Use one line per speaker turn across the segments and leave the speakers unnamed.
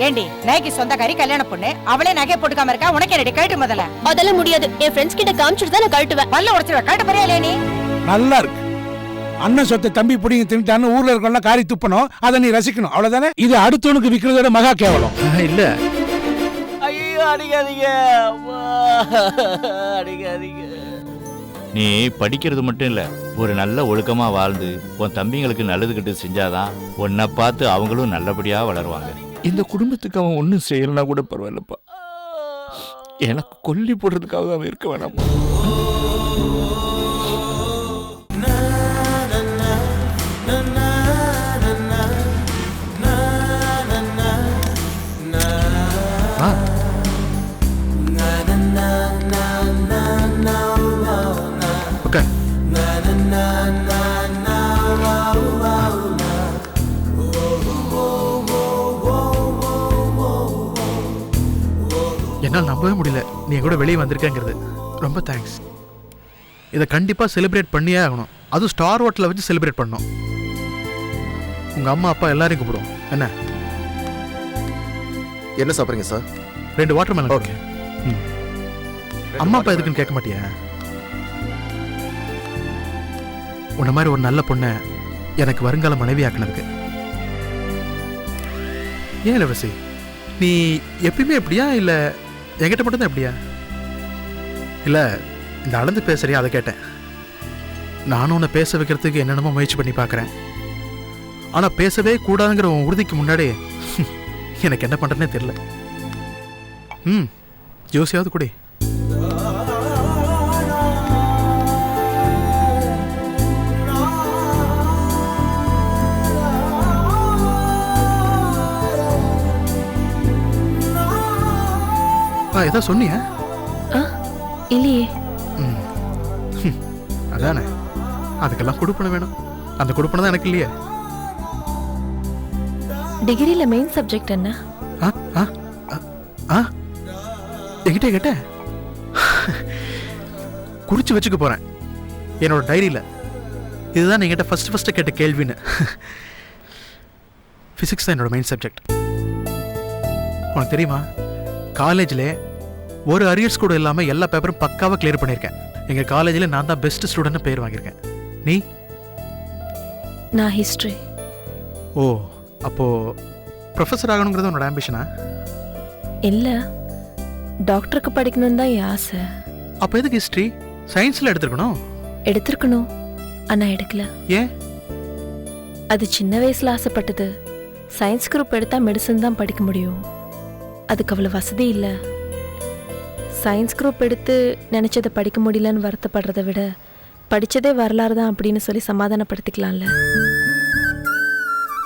ஏண்டி நகைக்கு சொந்தக்காரி கல்யாண பொண்ணு, அவளே நகை போட்டுக்காம இருக்கா, உனக்கு என்னடி கழட்டு முதல்ல?
அதெல்லாம் முடியாது. என் ஃப்ரெண்ட்ஸ் கிட்ட காமிச்சிட்டு தான் நான் கழட்டுவேன்.
பல்ல உடைச்சிருவ, கழட்ட போறியா இல்லையா நீ?
நல்லா இருக்கு. அண்ணன் சொத்தை தம்பி பிடிங்க தின்ட்டான்னு ஊர்ல இருக்கவங்க காரி துப்பணும், அதை நீ ரசிக்கணும், அவ்வளவுதானே? இது அடுத்தவனுக்கு விற்கிறதோட மகா கேவலம்.
இல்ல
ஐயோ அடிக்காதீங்க, அடிக்காதீங்க.
நீ படிக்கிறது மட்டும் இல்ல, ஒரு நல்ல ஒழுக்கமா வாழ்ந்து உன் தம்பிங்களுக்கு நல்லது கிட்ட செஞ்சாதான் உன்னை பார்த்து அவங்களும் நல்லபடியா வளருவாங்க.
இந்த குடும்பத்துக்கு அவன் ஒன்றும் செய்யலனா கூட பரவாயில்லப்பா, எனக்கு கொல்லி போடுறதுக்காக அவன் இருக்க வேணாம்ப்பா.
என்னால் நம்பவே முடியல நீ கூட வெளியே வந்திருக்கேங்கிறது. ரொம்ப தேங்க்ஸ். இதை கண்டிப்பாக செலிப்ரேட் பண்ணியே ஆகணும். அதுவும் ஸ்டார் ஹோட்டலில் வச்சு செலிப்ரேட் பண்ணணும். உங்கள் அம்மா அப்பா எல்லாரையும் கூப்பிடும். என்ன
என்ன சாப்பிட்றீங்க சார்?
2 water melon. ஓகே. அம்மா அப்பா எதுக்குன்னு கேட்க மாட்டியா? உன்ன மாதிரி ஒரு நல்ல பொண்ணை எனக்கு வருங்கால மனைவி ஆக்கினதுக்கு. ஏன் இளவரசி, நீ எப்பயுமே எப்படியா இல்லை என்கிட்ட மட்டும்தான் எப்படியா? இல்லை இந்த அளந்து பேசுறியா, அதை கேட்டேன். நானும் உன்னை பேச வைக்கிறதுக்கு என்னென்னமோ முயற்சி பண்ணி பார்க்குறேன். ஆனால் பேசவே கூடாதுங்கிற உன் உறுதிக்கு முன்னாடி எனக்கு என்ன பண்ணுறதுனே தெரியல. ஜோசியாவது கூட. ஏதோ சொன்னியா?
இல்லையே.
அதானே, அதுக்கெல்லாம் கொடுப்பன வேணும். அந்த கொடுப்பன தான் எனக்கு இல்லையே.
டிகிரியில மெயின் சப்ஜெக்ட் என்ன?
என்கிட்ட கேட்ட குறிச்சு வச்சுக்க போறேன் என்னோட டைரியில. இதுதான் என்கிட்ட ஃபர்ஸ்ட் கேட்ட கேள்வின்னு. பிசிக்ஸ் தான் என்னோட மெயின் சப்ஜெக்ட். உனக்கு தெரியுமா, காலேஜில் ஒரு அரியர்ஸ் கூட இல்லாமல் எல்லா பேப்பரும் பக்காவாக கிளியர் பண்ணியிருக்கேன். எங்கள் காலேஜில் நான் தான் பெஸ்ட் ஸ்டூடெண்ட்னு பேர் வாங்கியிருக்கேன். நீ?
நான் ஹிஸ்ட்ரி.
ஓ, அப்போது ப்ரொஃபஸர் ஆகணுங்கிறது உன்னோட ஆம்பிஷனா?
இல்லை, டாக்டருக்கு படிக்கணும்னு தான் என் ஆசை.
அப்போ எதுக்கு ஹிஸ்ட்ரி? சயின்ஸில்
எடுத்திருக்கணும், ஆனால் எடுக்கல.
ஏன்?
அது சின்ன வயசில் ஆசைப்பட்டது. சயின்ஸ் குரூப் எடுத்தால் மெடிசன் தான் படிக்க முடியும். அதுக்கு அவ்வளோ வசதி இல்லை. சயின்ஸ் குரூப் எடுத்து நினச்சதை படிக்க முடியலன்னு வருத்தப்படுறதை விட படித்ததே வரலாறு தான் அப்படின்னு சொல்லி சமாதானப்படுத்திக்கலாம்ல.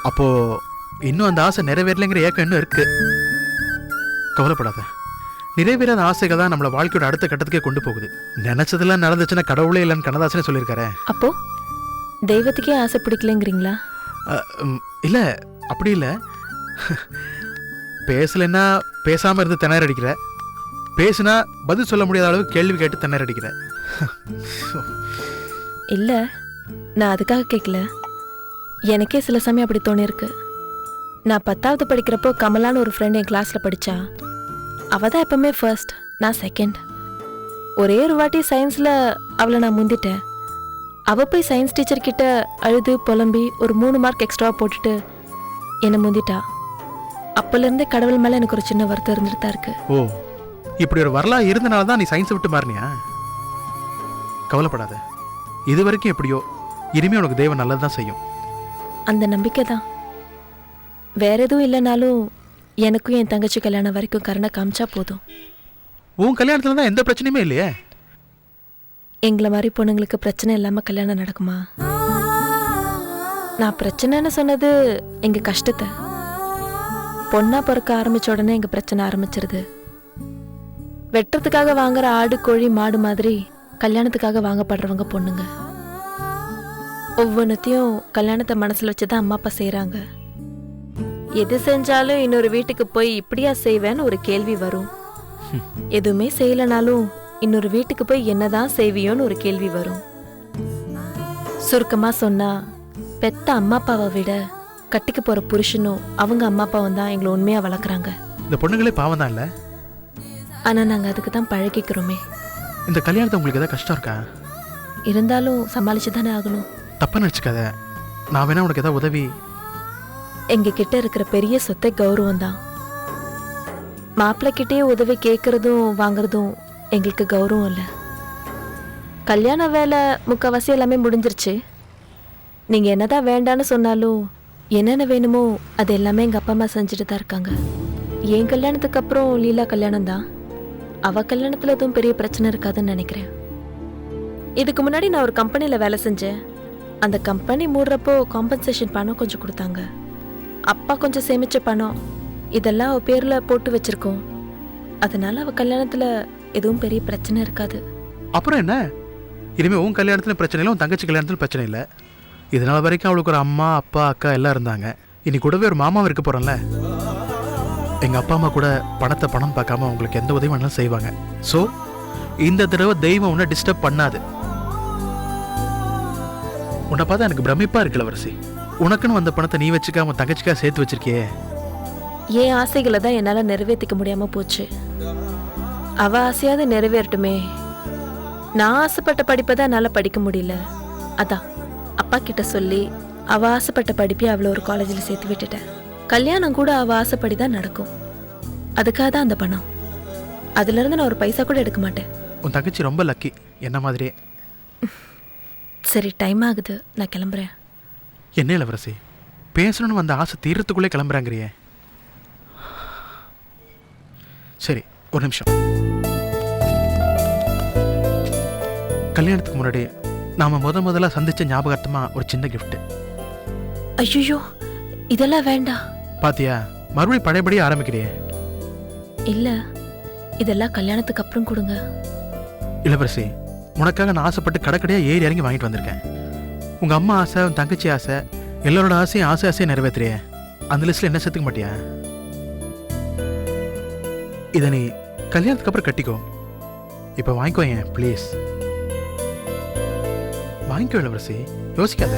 அப்போது இன்னும் அந்த ஆசை நிறைவேறலைங்கிற ஏக்கம் இன்னும் இருக்கு. கவலைப்படாத, நிறைவேறாத ஆசைகள் தான் நம்மளை வாழ்க்கையோட அடுத்த கட்டத்துக்கே கொண்டு போகுது. நினைச்சதெல்லாம் நடந்துச்சுன்னா கடவுளே இல்லைன்னு கண்ணதாசனே சொல்லியிருக்காரு.
அப்போ தெய்வத்துக்கே ஆசை பிடிக்கலங்கிறீங்களா?
இல்லை, அப்படி இல்லை. பேசலைன்னா பேசாமல் இருந்து திணற அடிக்கிற, பேசுனா பதில் சொல்ல முடியாத அளவு கேள்வி கேட்டு திணற அடிக்கிற.
இல்லை, நான் அதுக்காக கேட்கல. எனக்கே சில சமயம் அப்படி தோணிருக்கு. நான் 10வது படிக்கிறப்போ கமலான்னு ஒரு ஃப்ரெண்ட் என் கிளாஸில் படித்தா. அவள் தான் எப்பவுமே ஃபர்ஸ்ட், நான் செகண்ட். ஒரே ஒரு வாட்டி சயின்ஸில் அவளை நான் முந்திட்டேன். அவள் போய் சயின்ஸ் டீச்சர்கிட்ட அழுது புலம்பி ஒரு 3 மார்க் எக்ஸ்ட்ராவாக போட்டுட்டு என்னை முந்திட்டா. அப்போலேருந்தே கடவுள் மேலே எனக்கு ஒரு சின்ன வருத்தம் இருந்துட்டு தான் இருக்கு.
ஓ, இப்படி ஒரு வரலாறு இருந்தனால தான் நீ சயின்ஸை விட்டு மாறினியா? கவலைப்படாத, இது வரைக்கும் எப்படியோ இனிமே உனக்கு தெய்வம் நல்லது தான் செய்யும்.
அந்த நம்பிக்கை தான். வேற எதுவும் இல்லைனாலும் எனக்கும் என் தங்கச்சி கல்யாணம் வரைக்கும் கருணை காமிச்சா போதும்.
உன் கல்யாணத்துல தான் எந்த பிரச்சனையுமே இல்லையே.
எங்களை மாதிரி பொண்ணுங்களுக்கு பிரச்சனை இல்லாமல் கல்யாணம் நடக்குமா? நான் பிரச்சனைன்னு சொன்னது எங்கள் கஷ்டத்தை. பொண்ணா பிறக்க ஆரம்பிச்ச உடனே எங்கள் பிரச்சனை ஆரம்பிச்சிருது. வெட்டுறதுக்காக வாங்குற ஆடு கோழி மாடு மாதிரி கல்யாணத்துக்காக வாங்கப்படுறவங்க பொண்ணுங்க. ஒவ்வொன்றத்தையும் கல்யாணத்தை மனசில் வச்சு தான் அம்மா அப்பா செய்கிறாங்க. எது செஞ்சாலும் இன்னொரு வீட்டுக்கு போய் இப்படியா செய்வேன்னு ஒரு கேள்வி வரும். எதுவுமே செய்யலனாலும் இன்னொரு வீட்டுக்கு போய் என்னதான் செய்வியோன்னு ஒரு கேள்வி வரும். சுருக்கமாக சொன்னா, பெத்த அம்மா அப்பாவை விட கட்டிக்க போற புருஷனும் அவங்க அம்மா அப்பாவும் தான் எங்களை உண்மையா வளர்க்குறாங்க.
இந்த பொண்ணுங்களே பாவம் தான் இல்லை.
ஆனா நாங்க அதுக்கு தான் பழகிக்கிறோமே.
இந்த கல்யாணத்தை உங்களுக்கு ஏதாவது கஷ்டம் இருக்கா?
இருந்தாலும் சமாளிச்சு தானே ஆகணும்.
தப்பாக நினச்சிக்காத. நான் வேணா உனக்கு ஏதாவது உதவி.
எங்க கிட்ட இருக்கிற பெரிய சொத்தை கௌரவம் தான். மாப்பிள்ளைகிட்டயே உதவி கேட்கறதும் வாங்குறதும் எங்களுக்கு கௌரவம் இல்லை. கல்யாண வேலை முக்கால்வாசி எல்லாமே முடிஞ்சிருச்சு. நீங்க என்னதான் வேண்டான்னு சொன்னாலும் என்னென்ன வேணுமோ அது எல்லாமே எங்க அப்பா அம்மா செஞ்சுட்டு தான் இருக்காங்க. என் கல்யாணத்துக்கு அப்புறம் லீலா கல்யாணம் தான். அவ கல்யாணத்துல எதுவும் பெரிய பிரச்சனை இருக்காதுன்னு நினைக்கிறேன். இதுக்கு முன்னாடி நான் ஒரு கம்பெனில வேலை செஞ்சேன். அந்த கம்பெனி மூடுறப்போ காம்பன்சேஷன் பணம் கொஞ்சம் கொடுத்தாங்க. அப்பா கொஞ்சம் சேமிச்ச பணம் இதெல்லாம் அவ பேர்ல போட்டு வச்சிருக்கோம். அதனால அவ கல்யாணத்துல எதுவும் பெரிய பிரச்சனை இருக்காது.
அப்புறம் என்ன, இனிமே உன் கல்யாணத்துல பிரச்சனை இல்லை, உன் தங்கச்சி கல்யாணத்துல பிரச்சனை இல்லை. இதனால வரைக்கும் அவளுக்கு ஒரு அம்மா அப்பா அக்கா எல்லாம் இருந்தாங்க. இனி கூடவே ஒரு மாமாவும் இருக்க போறோம்ல. எங்க அப்பா அம்மா கூட பணத்தை பணம் பார்க்காம உங்களுக்கு எந்த உதவி வேணாலும் செய்வாங்க. ஸோ இந்த தடவை தெய்வம் உன்னை டிஸ்டர்ப் பண்ணாது. உன்னை பார்த்தா எனக்கு பிரமிப்பா இருக்குல்ல வரிசை. உனக்குன்னு வந்த பணத்தை நீ வச்சுக்காம தங்கச்சிக்கா சேர்த்து வச்சிருக்கியே.
என் ஆசைகளை தான் என்னால நிறைவேற்றிக்க முடியாம போச்சு. அவ ஆசையாவது நிறைவேறட்டுமே. நான் ஆசைப்பட்ட படிப்பை தான் என்னால படிக்க முடியல. அதான் அப்பா கிட்ட சொல்லி அவ ஆசைப்பட்ட படிப்பை அவளை ஒரு காலேஜில் சேர்த்து விட்டுட்டேன். கல்யாணம் கூட அவ ஆசைப்படி தான் நடக்கும். அதுக்காக தான் அந்த பணம். அதுல இருந்து நான் ஒரு பைசா கூட எடுக்க மாட்டேன்.
உன் தங்கச்சி ரொம்ப லக்கி, என்ன மாதிரியே.
சரி, டைம் ஆகுது, நான் கிளம்புறேன்.
என்ன இளவரசி, பேசணும்னு வந்த ஆசை தீர்றதுக்குள்ளே கிளம்புறாங்கறியே. சரி, ஒரு நிமிஷம். கல்யாணத்துக்கு முன்னாடி நாம முதல்ல சந்திச்ச ஞாபகார்த்தமா ஒரு சின்ன கிஃப்ட்.
ஐயோ, இதெல்லாம் வேண்டாம்.
பாத்தியா, மறுபடியும் பழையபடியே ஆரம்பிக்கிறியே.
இல்ல, இதெல்லாம் கல்யாணத்துக்கு அப்புறம் கொடுங்க.
இளவரசி, உனக்காக நான் ஆசைப்பட்டு கடைக்கடையா ஏறி இறங்கி வாங்கிட்டு வந்திருக்கேன். உங்க அம்மா ஆசை, உன் தங்கச்சி ஆசை, எல்லாரோட ஆசையும் ஆசையை நிறைவேற்றுறியே. அந்த லிஸ்ட்ல என்ன சேர்த்துக்க மாட்டியா? இதை நீ கல்யாணத்துக்கு அப்புறம் கட்டிக்கோ. இப்ப வாங்கிக்கோ ஏன் ப்ளீஸ். வாங்கிக்கோ இளவரசி, யோசிக்காத.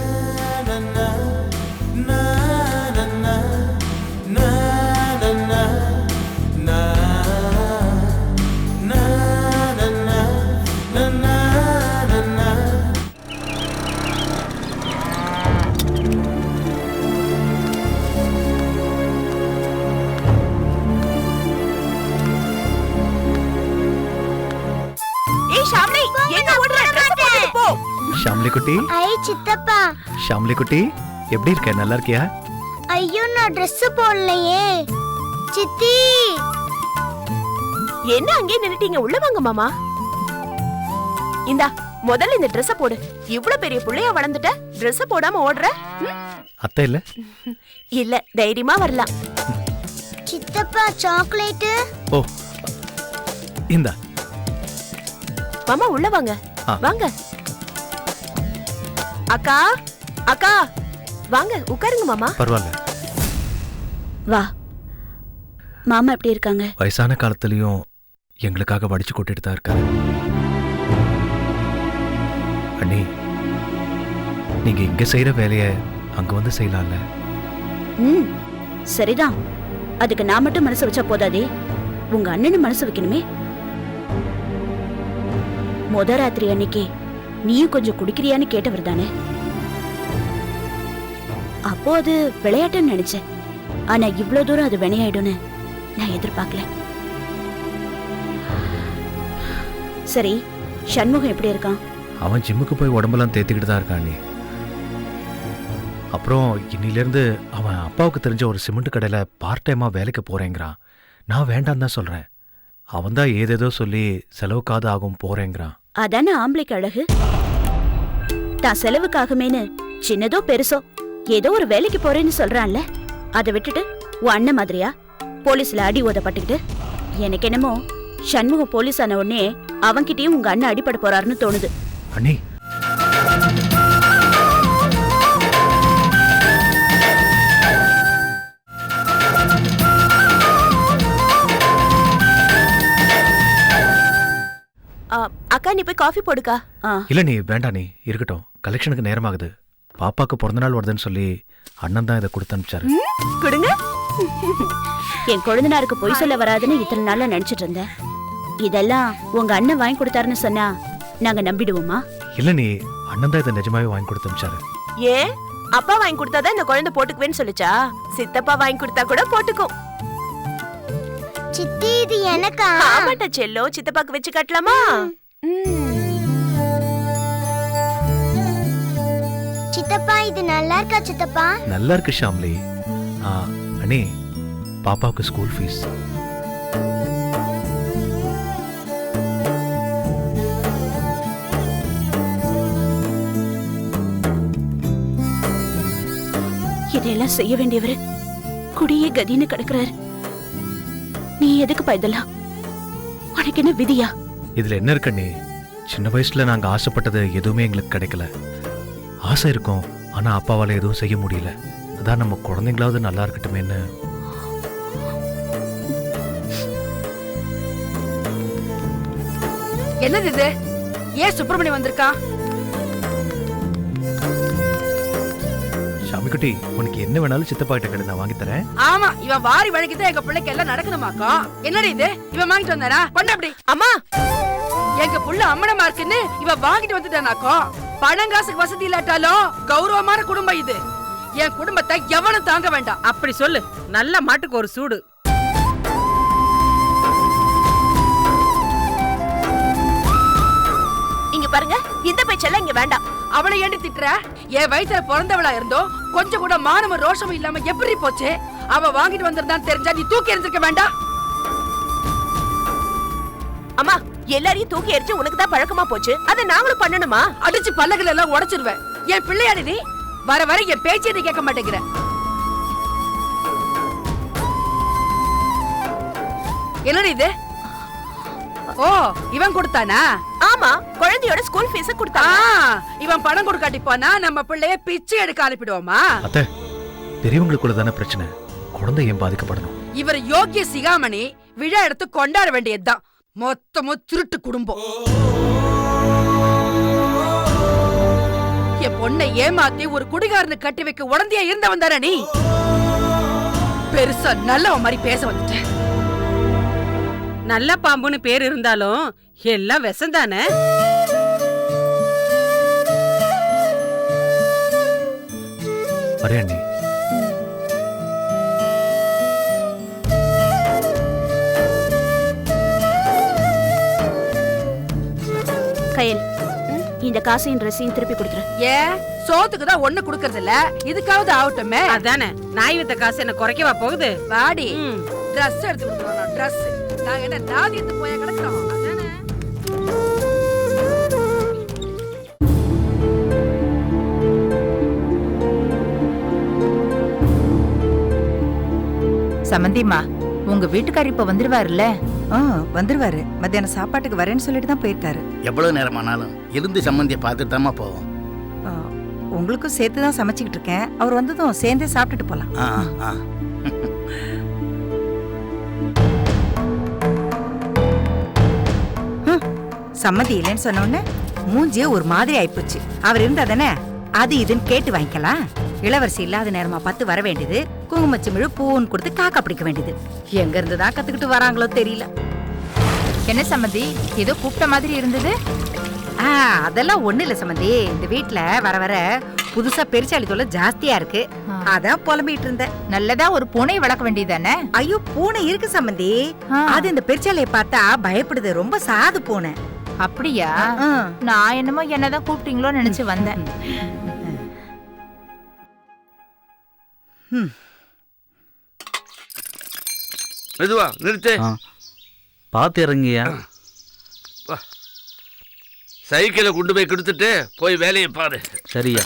ஷாம்லி குட்டி,
ஐ சித்தப்பா.
ஷாம்லி குட்டி எப்படி இருக்க? நல்லா இருக்கியா?
ஐயோ, நான் Dress போடலையே. சித்தி,
என்ன அங்கே நின்னுட்டீங்க? உள்ள வாங்க மாமா. இந்தா, முதல்ல இந்த Dress போடு. இவ்ளோ பெரிய புள்ளையா வளர்ந்துட்ட, Dress போடாம ஓடுற?
அத்தை இல்ல?
இல்ல, தைரியமா வரலாம்.
சித்தப்பா சாக்லேட்.
ஓ, இந்தா.
மாமா உள்ள வாங்க. வாங்க. அக்கா, அக்கா வாங்க, உட்காருங்க மாமா.
பரவாயில்ல.
வா. மாமா எப்படி இருக்காங்க?
வயசான காலத்துலயும் எங்களுக்காக வடிச்சு கொட்டிட்டு தான் இருக்காரு. அண்ணி, நீங்க இங்க செய்யற வேலைய அங்க வந்து செய்யலாம்ல?
சரிதான். அதுக்கு நான் மட்டும் மனசு வச்சா போதாதே, உங்க அண்ணனும் மனசு வைக்கணுமே. முத ராத்திரி அன்னைக்கு நீயும் கொஞ்சம் குடிக்கிறியான்னு கேட்டவர் தானே. அப்போ அது விளையாட்டுன்னு நினைச்சேன். ஆனா இவ்வளவு தூரம் அது வினையாயிடும்னு நான் எதிர்பார்க்கல. சரி, சண்முகம் எப்படி இருக்கான்?
அவன் ஜிம்முக்கு போய் உடம்பெல்லாம் தேத்திக்கிட்டு தான் இருக்கான் நீ. அப்புறம் இன்னிலிருந்து அவன் அப்பாவுக்கு தெரிஞ்ச ஒரு சிமெண்ட் கடையில பார்ட் டைமா வேலைக்கு போறேங்கிறான். நான் வேண்டாம் தான் சொல்றேன். அவன் தான் ஏதேதோ சொல்லி செலவுக்காது ஆகும் போறேங்கிறான்.
அதானே ஆம்பளைக்கு அழகு. தான் செலவுக்காகமேனு சின்னதோ பெருசோ ஏதோ ஒரு வேலைக்கு போறேன்னு சொல்றான்ல. அதை விட்டுட்டு உன் அண்ணன் மாதிரியா போலீஸ்ல அடி ஓதப்பட்டுக்கிட்டு? எனக்கு என்னமோ சண்முகம் போலீஸ் ஆன உடனே அவன்கிட்டயும் உங்க அண்ணன் அடிபட போறாருன்னு தோணுது.
அண்ணி,
அக்கா, நீ போய் காஃபி போடுக்கா.
இல்ல நீ வேண்டாம், நீ இருக்கட்டும். கலெக்ஷனுக்கு நேரமாகுது. பாப்பாக்கு பிறந்தநாள் வருதுன்னு சொல்லி அண்ணன் தான் இதை கொடுத்து அனுப்பிச்சாரு.
கொடுங்க. என் கொழுந்தனாருக்கு பொய் சொல்ல வராதுன்னு இத்தனை நாளா நினைச்சிட்டு இருந்தேன். இதெல்லாம் உங்க அண்ணன் வாங்கி கொடுத்தாருன்னு சொன்னா நாங்க நம்பிடுவோமா?
இல்ல நீ, அண்ணன் தான் இதை நிஜமாவே வாங்கி கொடுத்து அனுப்பிச்சாரு.
ஏன் அப்பா வாங்கி கொடுத்தாதான் இந்த குழந்தை போட்டுக்குவேன்னு சொல்லுச்சா? சித்தப்பா வாங்கி கொடுத்தா கூட போட்டுக்கும்.
சித்தி இது எனக்கா?
ஆமாட்ட செல்லோ, சித்தப்பாக்கு வச்சு கட்டலாமா?
சித்தப்பா இது நல்லா இருக்கா சித்தப்பா?
நல்லா இருக்கு ஷாம்லி. அண்ணே, பாப்பாவுக்கு ஸ்கூல் ஃபீஸ்.
இதையெல்லாம் செய்ய வேண்டியவரு குடியே கதின்னு கிடக்குறாரு. நீ எதுக்குப்பா இதெல்லாம்? உனக்கு என்ன விதியா?
இதுல என்ன இருக்கண்ணே, சின்ன வயசுல நாங்க ஆசைப்பட்டது எதுவுமே எங்களுக்கு கிடைக்கல. ஆசை இருக்கும், ஆனா அப்பாவால எதுவும் செய்ய முடியல. அதான் நம்ம குழந்தைங்களாவது நல்லா இருக்கட்டுமேன்னு.
என்னது இது? ஏன் சுப்பிரமணியம் வந்திருக்கா?
ஷாமிக்குட்டி, உனக்கு என்ன வேணாலும் சித்தப்பா கிட்ட கேளு, நான் வாங்கி தரேன்.
ஆமா, இவன் வாரி வழங்கிதான் எங்க பிள்ளைக்கு எல்லாம் நடக்கணுமாக்கா. என்னடி இது? இவன் வாங்கிட்டு வந்தானா? கொண்ட அப்படி. அம்மா, எங்க புள்ள அம்மனமா இருக்குன்னு இவன் வாங்கிட்டு வந்துட்டானாக்கா. பணங்காசுக்கு வசதி இல்லாட்டாலும் கௌரவமான குடும்பம் இது. என் குடும்பத்தை எவனும் தாங்க வேண்டாம். அப்படி சொல்லு. நல்ல மாட்டுக்கு ஒரு சூடு.
இங்க பாருங்க, இந்த பேச்செல்லாம் இங்க வேண்டாம்.
அவளை ஏண்டி திட்டுற? என் வயசுல பிறந்தவளா இருந்தோம் கொஞ்சம் கூட மானமும் ரோஷமும் இல்லாம எப்படி போச்சு? அவ வாங்கிட்டு வந்திருந்தான்னு தெரிஞ்சா நீ தூக்கி எறிஞ்சிருக்க வேண்டாம்?
அம்மா, எல்லாரையும் தூக்கி எரிச்சு உனக்கு தான் பழக்கமா போச்சு. அதை நாங்களும் பண்ணணுமா?
அடிச்சு பல்லகள் எல்லாம் உடைச்சிருவேன். என் பிள்ளையாடி நீ வர வர என் பேச்சே நீ கேட்க மாட்டேங்கிற. என்னடி இது? ஓ, இவன் கொடுத்தானா?
ஆமா, குழந்தையோட ஸ்கூல் ஃபீஸ் கொடுத்தாங்க.
இவன் பணம் கொடுக்காட்டி போனா நம்ம பிள்ளைய பிச்சை எடுக்க அனுப்பிடுவோமா?
அத்தை, பெரியவங்களுக்குள்ள தானே பிரச்சனை, குழந்தை ஏன் பாதிக்கப்படணும்?
இவர் யோகிய சிகாமணி விழா எடுத்து கொண்டாட வேண்டியதுதான். மொத்தமும் திருட்டு குடும்பம். என் பொண்ணை ஏமாத்தி ஒரு குடிகாரனு கட்டி வைக்க உடந்தையா இருந்தவன் தானே நீ? பெருசா நல்லவன் மாதிரி பேச வந்துட்டேன். நல்ல பாம்புன்னு பேர் இருந்தாலும் எல்லாம் விஷந்தானே.
வரேன்.
கயல், இந்த காசையும் ட்ரெஸ்ஸையும் திருப்பி கொடுத்துரு.
ஏன் சோத்துக்கு தான் ஒண்ணு குடுக்கறது இல்ல, இதுக்காவது ஆகட்டுமே. அதானே, நாய் வித்த காசு என்ன குறைக்கவா போகுது? வாடி, ட்ரெஸ் எடுத்து கொடுக்கணும். ட்ரெஸ் நாங்க என்ன நாதி எடுத்து போய் கிடக்குறோம்? அதானே.
சமந்திமா, உங்க வீட்டுக்காரர் இப்ப வந்துருவாருல்ல? வந்துருவாரு. மத்தியானம் சாப்பாட்டுக்கு வரேன்னு சொல்லிட்டு தான் போயிருக்காரு.
எவ்வளவு நேரமானாலும் இருந்து சம்மந்தியை பார்த்துட்டு தாமா போவோம்.
உங்களுக்கும் சேர்த்து தான் சமைச்சுக்கிட்டு இருக்கேன். அவர் வந்ததும் சேர்ந்தே சாப்பிட்டுட்டு போலாம். சம்மதி இல்லைன்னு சொன்ன உடனே மூஞ்சியே ஒரு மாதிரி ஆயிப்போச்சு. அவர் இருந்தா தானே அது இதுன்னு கேட்டு வாங்கிக்கலாம். இளவரசி இல்லாத நேரமா பார்த்து வர வேண்டியது, குங்குமச்சிமிழு பூன்னு கொடுத்து காக்கா பிடிக்க வேண்டியது. எங்க இருந்து தான் கத்துக்கிட்டு வராங்களோ தெரியல.
என்ன சம்மந்தி, ஏதோ கூப்பிட்ட மாதிரி இருந்தது?
அதெல்லாம் ஒண்ணு இல்ல சம்மந்தி. இந்த வீட்டுல வர வர புதுசா பெருச்சாளி தொல்லை ஜாஸ்தியா இருக்கு. அதான் புலம்பிட்டு இருந்தேன்.
நல்லதா ஒரு பூனை வளர்க்க வேண்டியதானே?
ஐயோ, பூனை இருக்கு சம்மந்தி. அது இந்த பெருச்சாலியை பார்த்தா பயப்படுது. ரொம்ப சாது பூனை.
அப்படியா? நான் என்னமோ என்னதான் கூப்பிட்டீங்களோ நினைச்சு வந்தேன்.
மெதுவா நிறுத்து.
பார்த்து இறங்கியா.
சைக்கிளை கொண்டு போய் கொடுத்துட்டு போய் வேலையை பாரு.
சரியா.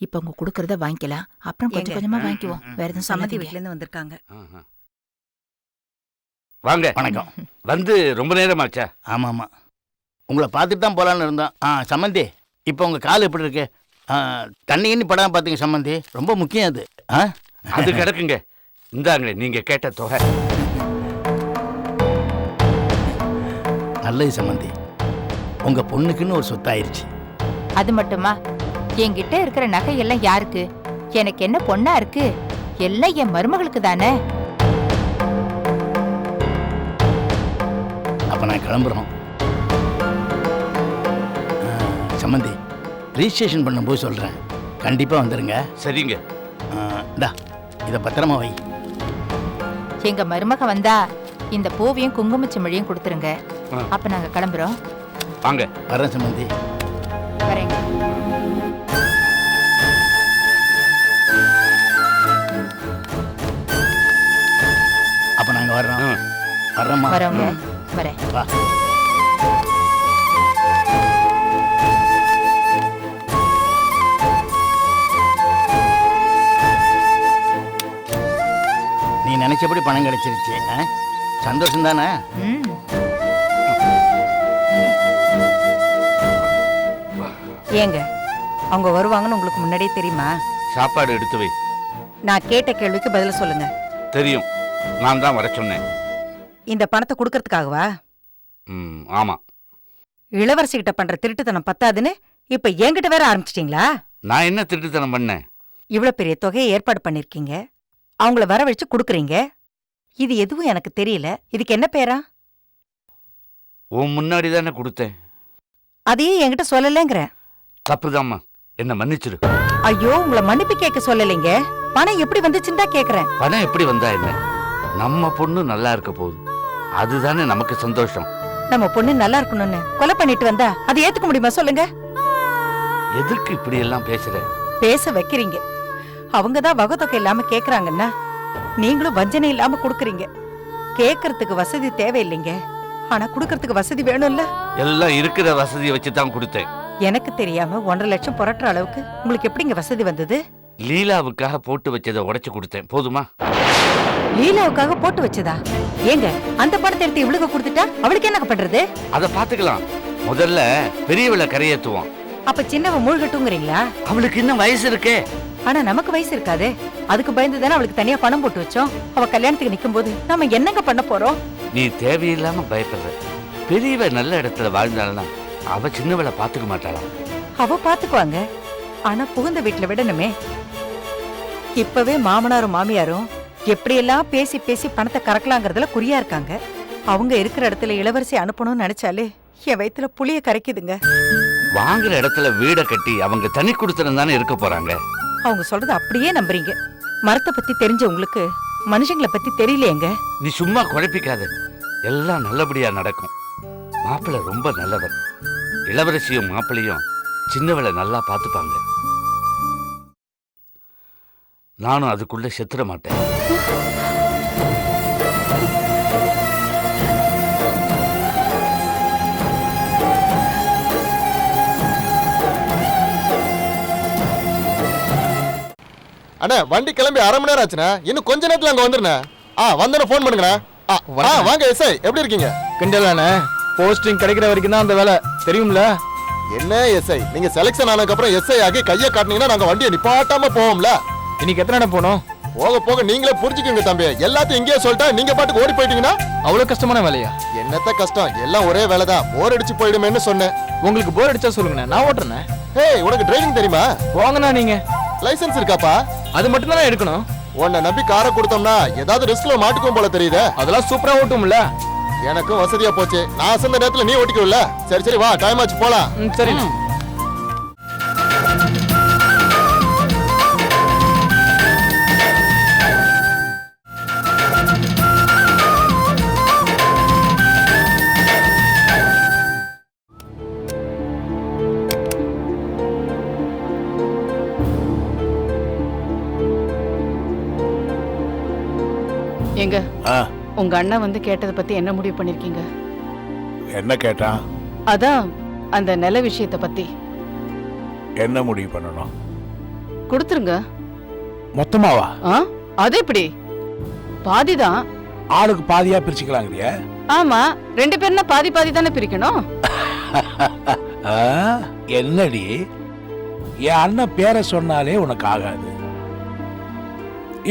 இப்ப உங்க குடுக்கறத வாங்கிக்கலாம், அப்புறம் கொஞ்சம் கொஞ்சமா வாங்கிக்குவோம். வேற எதுவும்
சம்மந்தி வீட்டுல இருந்து வந்திருக்காங்க.
வாங்க. வணக்கம். வந்து ரொம்ப நேரமாச்சா? ஆமாம், உங்களை பார்த்துட்டு தான் போகலான்னு இருந்தோம். சம்மந்தி, இப்போ உங்கள் கால் எப்படி இருக்கு? தண்ணி கிண்ணி படாமல் பார்த்தீங்க சம்மந்தி, ரொம்ப முக்கியம் அது. அது கிடக்குங்க. இந்தாங்களே நீங்கள் கேட்ட தொகை. நல்லது சம்மந்தி, உங்கள் பொண்ணுக்குன்னு ஒரு சொத்தாயிருச்சு.
அது மட்டுமா, என்கிட்ட இருக்கிற நகை எல்லாம் யாருக்கு? எனக்கு என்ன பொண்ணா இருக்கு? எல்லாம் என் மருமகளுக்கு தானே.
அப்ப நான் கிளம்புறோம். சம்மந்தி, ரிஜிஸ்ட்ரேஷன் பண்ணும்போது சொல்றேன், கண்டிப்பா வந்துருங்க.
சரிங்க.
இத பத்திரமா வை.
எங்க மருமக வந்தா இந்த பூவையும் குங்குமச்சிமிழியும் கொடுத்துருங்க. அப்ப நாங்க கிளம்புறோம்.
வாங்க.
வரேன் சம்மந்தி.
வரேங்க.
அப்ப நாங்க வர்றோம். வர்றோம்மா.
வரோங்க. வரேன்.
வா. நீ நினைச்சபடி பணம் கிடைச்சிருச்சு. சந்தோஷம் தானே?
ஏங்க, அவங்க வருவாங்கன்னு உங்களுக்கு முன்னாடியே தெரியுமா?
சாப்பாடு எடுத்து வை.
நான் கேட்ட கேள்விக்கு பதில சொல்லுங்க.
தெரியும், நான் தான் வர சொன்னேன்.
இந்த பணத்தை கொடுக்கறதுக்காகவா?
ஆமா.
இளவரசி கிட்ட பண்ற திருட்டுத்தனம் பத்தாதுன்னு இப்ப என்கிட்ட வேற ஆரம்பிச்சிட்டீங்களா?
நான் என்ன திருட்டுத்தனம் பண்ணேன்?
இவ்வளவு பெரிய தொகையை ஏற்பாடு பண்ணிருக்கீங்க, அவங்கள வரவழைச்சு கொடுக்குறீங்க. இது எதுவும் எனக்கு தெரியல. இதுக்கு என்ன பேரா?
உன் முன்னாடி தானே கொடுத்தேன்.
அதையே என்கிட்ட சொல்லலைங்கிற.
தப்புதாம்மா, என்ன மன்னிச்சிரு.
ஐயோ, உங்களை மன்னிப்பு கேட்க சொல்லலைங்க. பணம் எப்படி வந்துச்சுன்னு தான் கேக்குறேன்.
பணம் எப்படி வந்தா என்ன? நம்ம பொண்ணு நல்லா இருக்க போகுது, அதுதானே நமக்கு சந்தோஷம்.
நம்ம பொண்ணு நல்லா இருக்கணும்னு கொலை பண்ணிட்டு வந்தா அதை ஏத்துக்க முடியுமா சொல்லுங்க?
எதுக்கு இப்படி எல்லாம் பேசுற?
பேச வைக்கிறீங்க. அவங்கதான் வகத்தொகை இல்லாம கேக்குறாங்கன்னா நீங்களும் வஞ்சனை இல்லாம குடுக்குறீங்க. கேக்குறதுக்கு வசதி தேவையில்லைங்க, ஆனா குடுக்கறதுக்கு வசதி வேணும்ல.
எல்லாம் இருக்கிற வசதியை வச்சுதான் கொடுத்தேன்.
எனக்கு தெரியாம 1.5 லட்சம் புரட்டுற அளவுக்கு உங்களுக்கு எப்படிங்க வசதி வந்தது?
லீலாவுக்காக போட்டு வச்சதை உடைச்சு கொடுத்தேன், போதுமா?
லீலாவுக்காக போட்டு வச்சதா? ஏங்க, அந்த பணத்தை எடுத்து இவளுக்கு கொடுத்துட்டா அவளுக்கு என்ன பண்றது?
அத பாத்துக்கலாம். முதல்ல பெரியவளை கரையேத்துவோம்.
அப்ப சின்னவ மூழ்கட்டுங்கிறீங்களா?
அவளுக்கு இன்னும் வயசு இருக்கே.
ஆனா நமக்கு வயசு இருக்காதே. அதுக்கு பயந்து தானே அவளுக்கு தனியா பணம் போட்டு வச்சோம். அவ கல்யாணத்துக்கு நிக்கும் போது நாம என்னங்க பண்ண போறோம்?
நீ தேவையில்லாம பயப்படுற. பெரியவ நல்ல இடத்துல வாழ்ந்தாள்னா அவ சின்னவளை பாத்துக்க மாட்டாளாம்.
அவ பாத்துக்குவாங்க, ஆனா புகுந்த வீட்டுல விடணுமே. இப்பவே மாமனாரும் மாமியாரும் எப்படியெல்லாம் பேசி பேசி பணத்தை கறக்கலாங்கிறதுல குறியா இருக்காங்க. அவங்க இருக்கிற இடத்துல இளவரசி அனுப்பணும்னு நினைச்சாலே என் வயித்துல புளிய கரைக்குதுங்க.
வாங்குற இடத்துல வீட கட்டி அவங்க தனி கொடுத்துட்டு தானே இருக்க போறாங்க.
அவங்க சொல்றது அப்படியே நம்புறீங்க. மரத்தை பத்தி தெரிஞ்ச உங்களுக்கு மனுஷங்களை பத்தி தெரியலையேங்க.
நீ சும்மா குழப்பிக்காத, எல்லாம் நல்லபடியா நடக்கும். மாப்பிள்ளை ரொம்ப நல்லவர். இளவரசியும் மாப்பிள்ளையும் சின்னவளை நல்லா பார்த்துப்பாங்க. நானும் அதுக்குள்ள செத்துற மாட்டேன்.
அண்ணா, வண்டி கிளம்பி 1/2 மணி நேரம் ஆச்சுண்ணா. இன்னும் கொஞ்ச நேரத்துல அங்க வந்துருண்ணா. வந்தோட ஃபோன் பண்ணுங்கண்ணா. வாங்க எஸ்ஐ, எப்படி இருக்கீங்க?
கிண்டலானே, போஸ்டிங் கிடைக்கிற வரைக்கும் தான் அந்த வேலை, தெரியும்ல?
என்ன எஸ்ஐ, நீங்க செலக்ஷன் ஆனதுக்கு அப்புறம் எஸ்ஐ ஆகி கையை காட்டினீங்கன்னா நாங்க வண்டியை நிப்பாட்டாம போவோம்ல.
இன்னைக்கு எத்தனை இடம் போனோம்?
போக போக நீங்களே புரிஞ்சுக்கோங்க தம்பி. எல்லாத்தையும் இங்கேயே சொல்லிட்டா நீங்க பாட்டுக்கு ஓடி போயிட்டீங்கன்னா
அவ்வளவு கஷ்டமான வேலையா?
என்னத்த கஷ்டம், எல்லாம் ஒரே வேலை தான். போர் அடிச்சு போயிடுமேன்னு சொன்னேன்.
உங்களுக்கு போர் அடிச்சா சொல்லுங்க, நான் ஓட்டுறேன்.
ஏய், உனக்கு டிரைவிங் தெரியுமா?
போங்கண்ணா. நீங்க
லைசென்ஸ் இருக்காப்பா?
அது மட்டும் தான் எடுக்கணும்.
உன்னை நம்பி காரை கொடுத்தோம்னா ஏதாவது ரிஸ்க்ல மாட்டுக்கும் போல தெரியுதே.
அதெல்லாம் சூப்பரா ஓட்டும்ல.
எனக்கும் வசதியா போச்சு. நான் அசந்த நேரத்துல நீ ஓட்டிக்கல. சரி சரி, வா, டைம் ஆச்சு, போலாம்.
சரி.
எங்க உங்க அண்ணன் வந்து கேட்டதை பத்தி என்ன முடிவு பண்ணிருக்கீங்க?
என்ன கேட்டா?
அதான் அந்த நில விஷயத்தை பத்தி.
என்ன முடிவு பண்ணணும்?
கொடுத்துருங்க.
மொத்தமாவா?
அது எப்படி? பாதிதான்.
ஆளுக்கு பாதியா பிரிச்சுக்கலாங்கறியா?
ஆமா, 2 பேர்னா பாதி பாதி தானே பிரிக்கணும்.
என்னடி, என் அண்ணன் பேரை சொன்னாலே உனக்கு ஆகாது.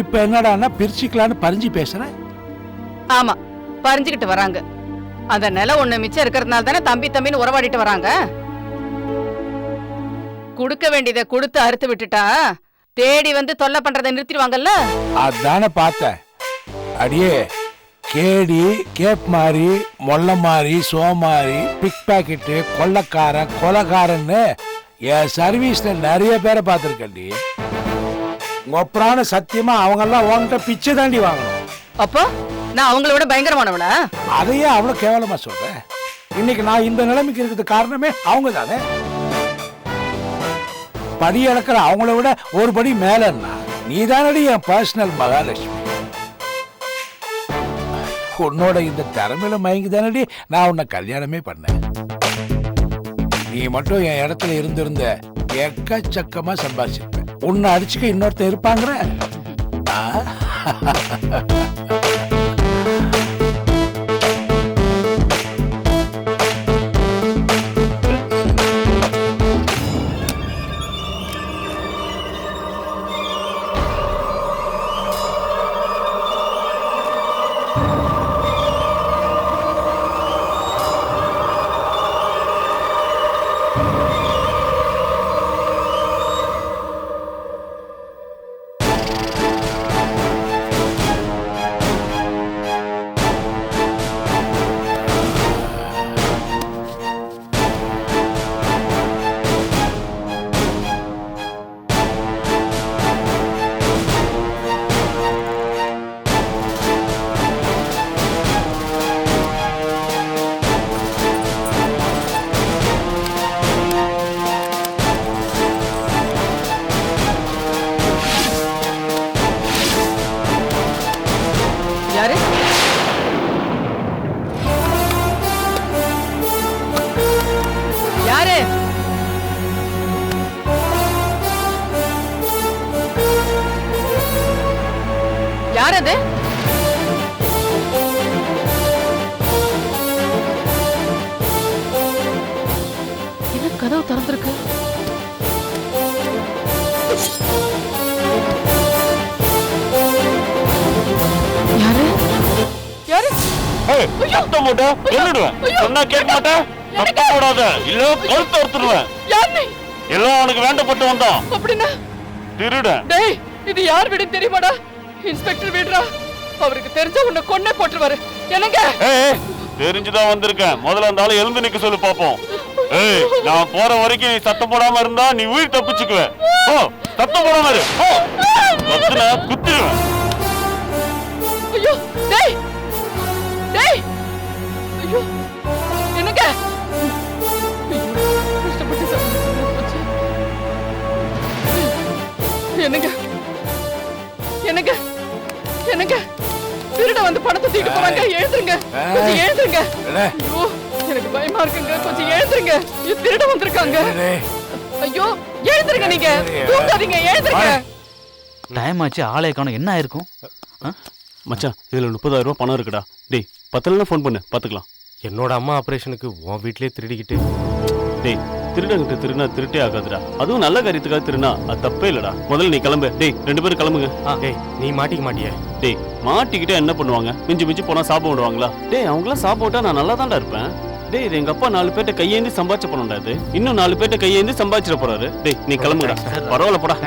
இப்ப என்னடான்னா பிரிச்சுக்கலான்னு பறிஞ்சு பேசுற?
ஆமா, பறிஞ்சுக்கிட்டு வராங்க. அந்த நிலம் ஒண்ணு மிச்சம் இருக்கிறதுனால தானே தம்பி தம்பின்னு உறவாடிட்டு வராங்க. குடுக்க வேண்டியதை கொடுத்து அறுத்து விட்டுட்டா தேடி வந்து தொல்லை பண்றதை நிறுத்திடுவாங்கல்ல.
அதானே பார்த்தேன். அடியே கேடி, கேப் மாறி, மொல்ல மாறி, சோமாரி, பிக் பாக்கெட்டு, கொள்ளக்காரன், கொலகாரன்னு என் சர்வீஸ்ல நிறைய பேரை பார்த்துருக்கேன்டி. ஒப்பரான சத்தியமா அவங்க எல்லாம் உங்ககிட்ட பிச்சை தாண்டி வாங்கணும்.
அப்போ நான் அவங்கள விட பயங்கரமானவளா?
அதையே அவ்வளவு கேவலமா சொல்றேன். இன்னைக்கு நான் இந்த நிலைமைக்கு இருக்கிறது காரணமே அவங்க தானே. படி அளக்கிற அவங்கள விட ஒரு படி மேலன்னா நீ தானடி என் பர்சனல் மகாலட்சுமி. உன்னோட இந்த திறமையில மயங்கி தானடி நான் உன்னை கல்யாணமே பண்ணேன். நீ மட்டும் என் இடத்துல இருந்திருந்த எக்கச்சக்கமா சம்பாதிச்சிருப்பேன். உன்னை அடிச்சுக்க இன்னொருத்த இருப்பாங்கிற.
யார் அது? என்ன கதவு திறந்திருக்கு? யாரு? யாரு?
சத்தம் போட்டா கொன்னுடுவேன். சொன்னா கேட்க மாட்டேன். சத்தம் போடாத, இல்ல கழுத்து அறுத்துடுவேன்.
யார் நீ?
எல்லாம் உனக்கு வேண்டப்பட்டு வந்தான்.
அப்படின்னா
திருடன்.
டேய், இது யார் வீடு தெரியுமாடா? இன்ஸ்பெக்டர் வீடுடா. அவருக்கு தெரிஞ்ச உன்னை கொன்னே போட்டுருவாரு. என்னங்க?
தெரிஞ்சுதான் வந்திருக்கேன். முதல்ல அந்த ஆளு எழுந்து நிக்க சொல்லு பாப்போம். ஏய், நான் போற வரைக்கும் நீ சத்தம் போடாம இருந்தா நீ உயிர் தப்பிச்சுக்குவ. ஓ, சத்தம் போடாம இரு. ஓ, கத்துனா குத்திடுவேன்.
ஐயோ, டேய். டேய். ஐயோ. என்னங்க? கஷ்டப்பட்டு போச்சு. என்னங்க? என்னங்க? என்னங்க? திருட வந்து பணத்தை தூக்கிட்டு போறாங்க. எழுந்துருங்க, கொஞ்சம் எழுந்துருங்க. ஐயோ, எனக்கு பயமா இருக்குங்க, கொஞ்சம் எழுந்துருங்க. திருட வந்திருக்காங்க. ஐயோ, எழுந்துருங்க, நீங்க தூங்காதீங்க, எழுந்துருங்க.
டைம் ஆச்சு, ஆளே காணோம். என்ன ஆயிருக்கும்?
மச்சான், இதுல 30,000 ரூபாய் பணம் இருக்குடா. டேய், 10 ஃபோன் பண்ணு, பாத்துக்கலாம்.
என்னோட அம்மா ஆபரேஷனுக்கு உன் வீட்லயே திருடிக்கிட்டு.
டேய், திருடங்கிட்ட திருனா திருட்டே ஆகாதுடா. அதுவும் நல்ல காரியத்துக்காக திருனா அது தப்பே இல்லடா. முதல்ல நீ கிளம்பு. டேய், 2 பேரும் கிளம்புங்க.
டேய், நீ மாட்டிக்க மாட்டிய?
டேய், மாட்டிக்கிட்டே என்ன பண்ணுவாங்க? மிஞ்சி மிஞ்சி போனா சாப்பிட விடுவாங்களா? டேய், அவங்களாம் சாப்பிட்டா நான் நல்லா தான்டா இருப்பேன். டேய், இது எங்க அப்பா 4 பேர்ட்ட கையேந்தி சம்பாதிச்ச பணம்டா. இது இன்னும் 4 பேர்ட்ட கையேந்தி சம்பாதிச்சிட போறாரு. டேய், நீ கிளம்புடா. பரவாயில்ல, போடா.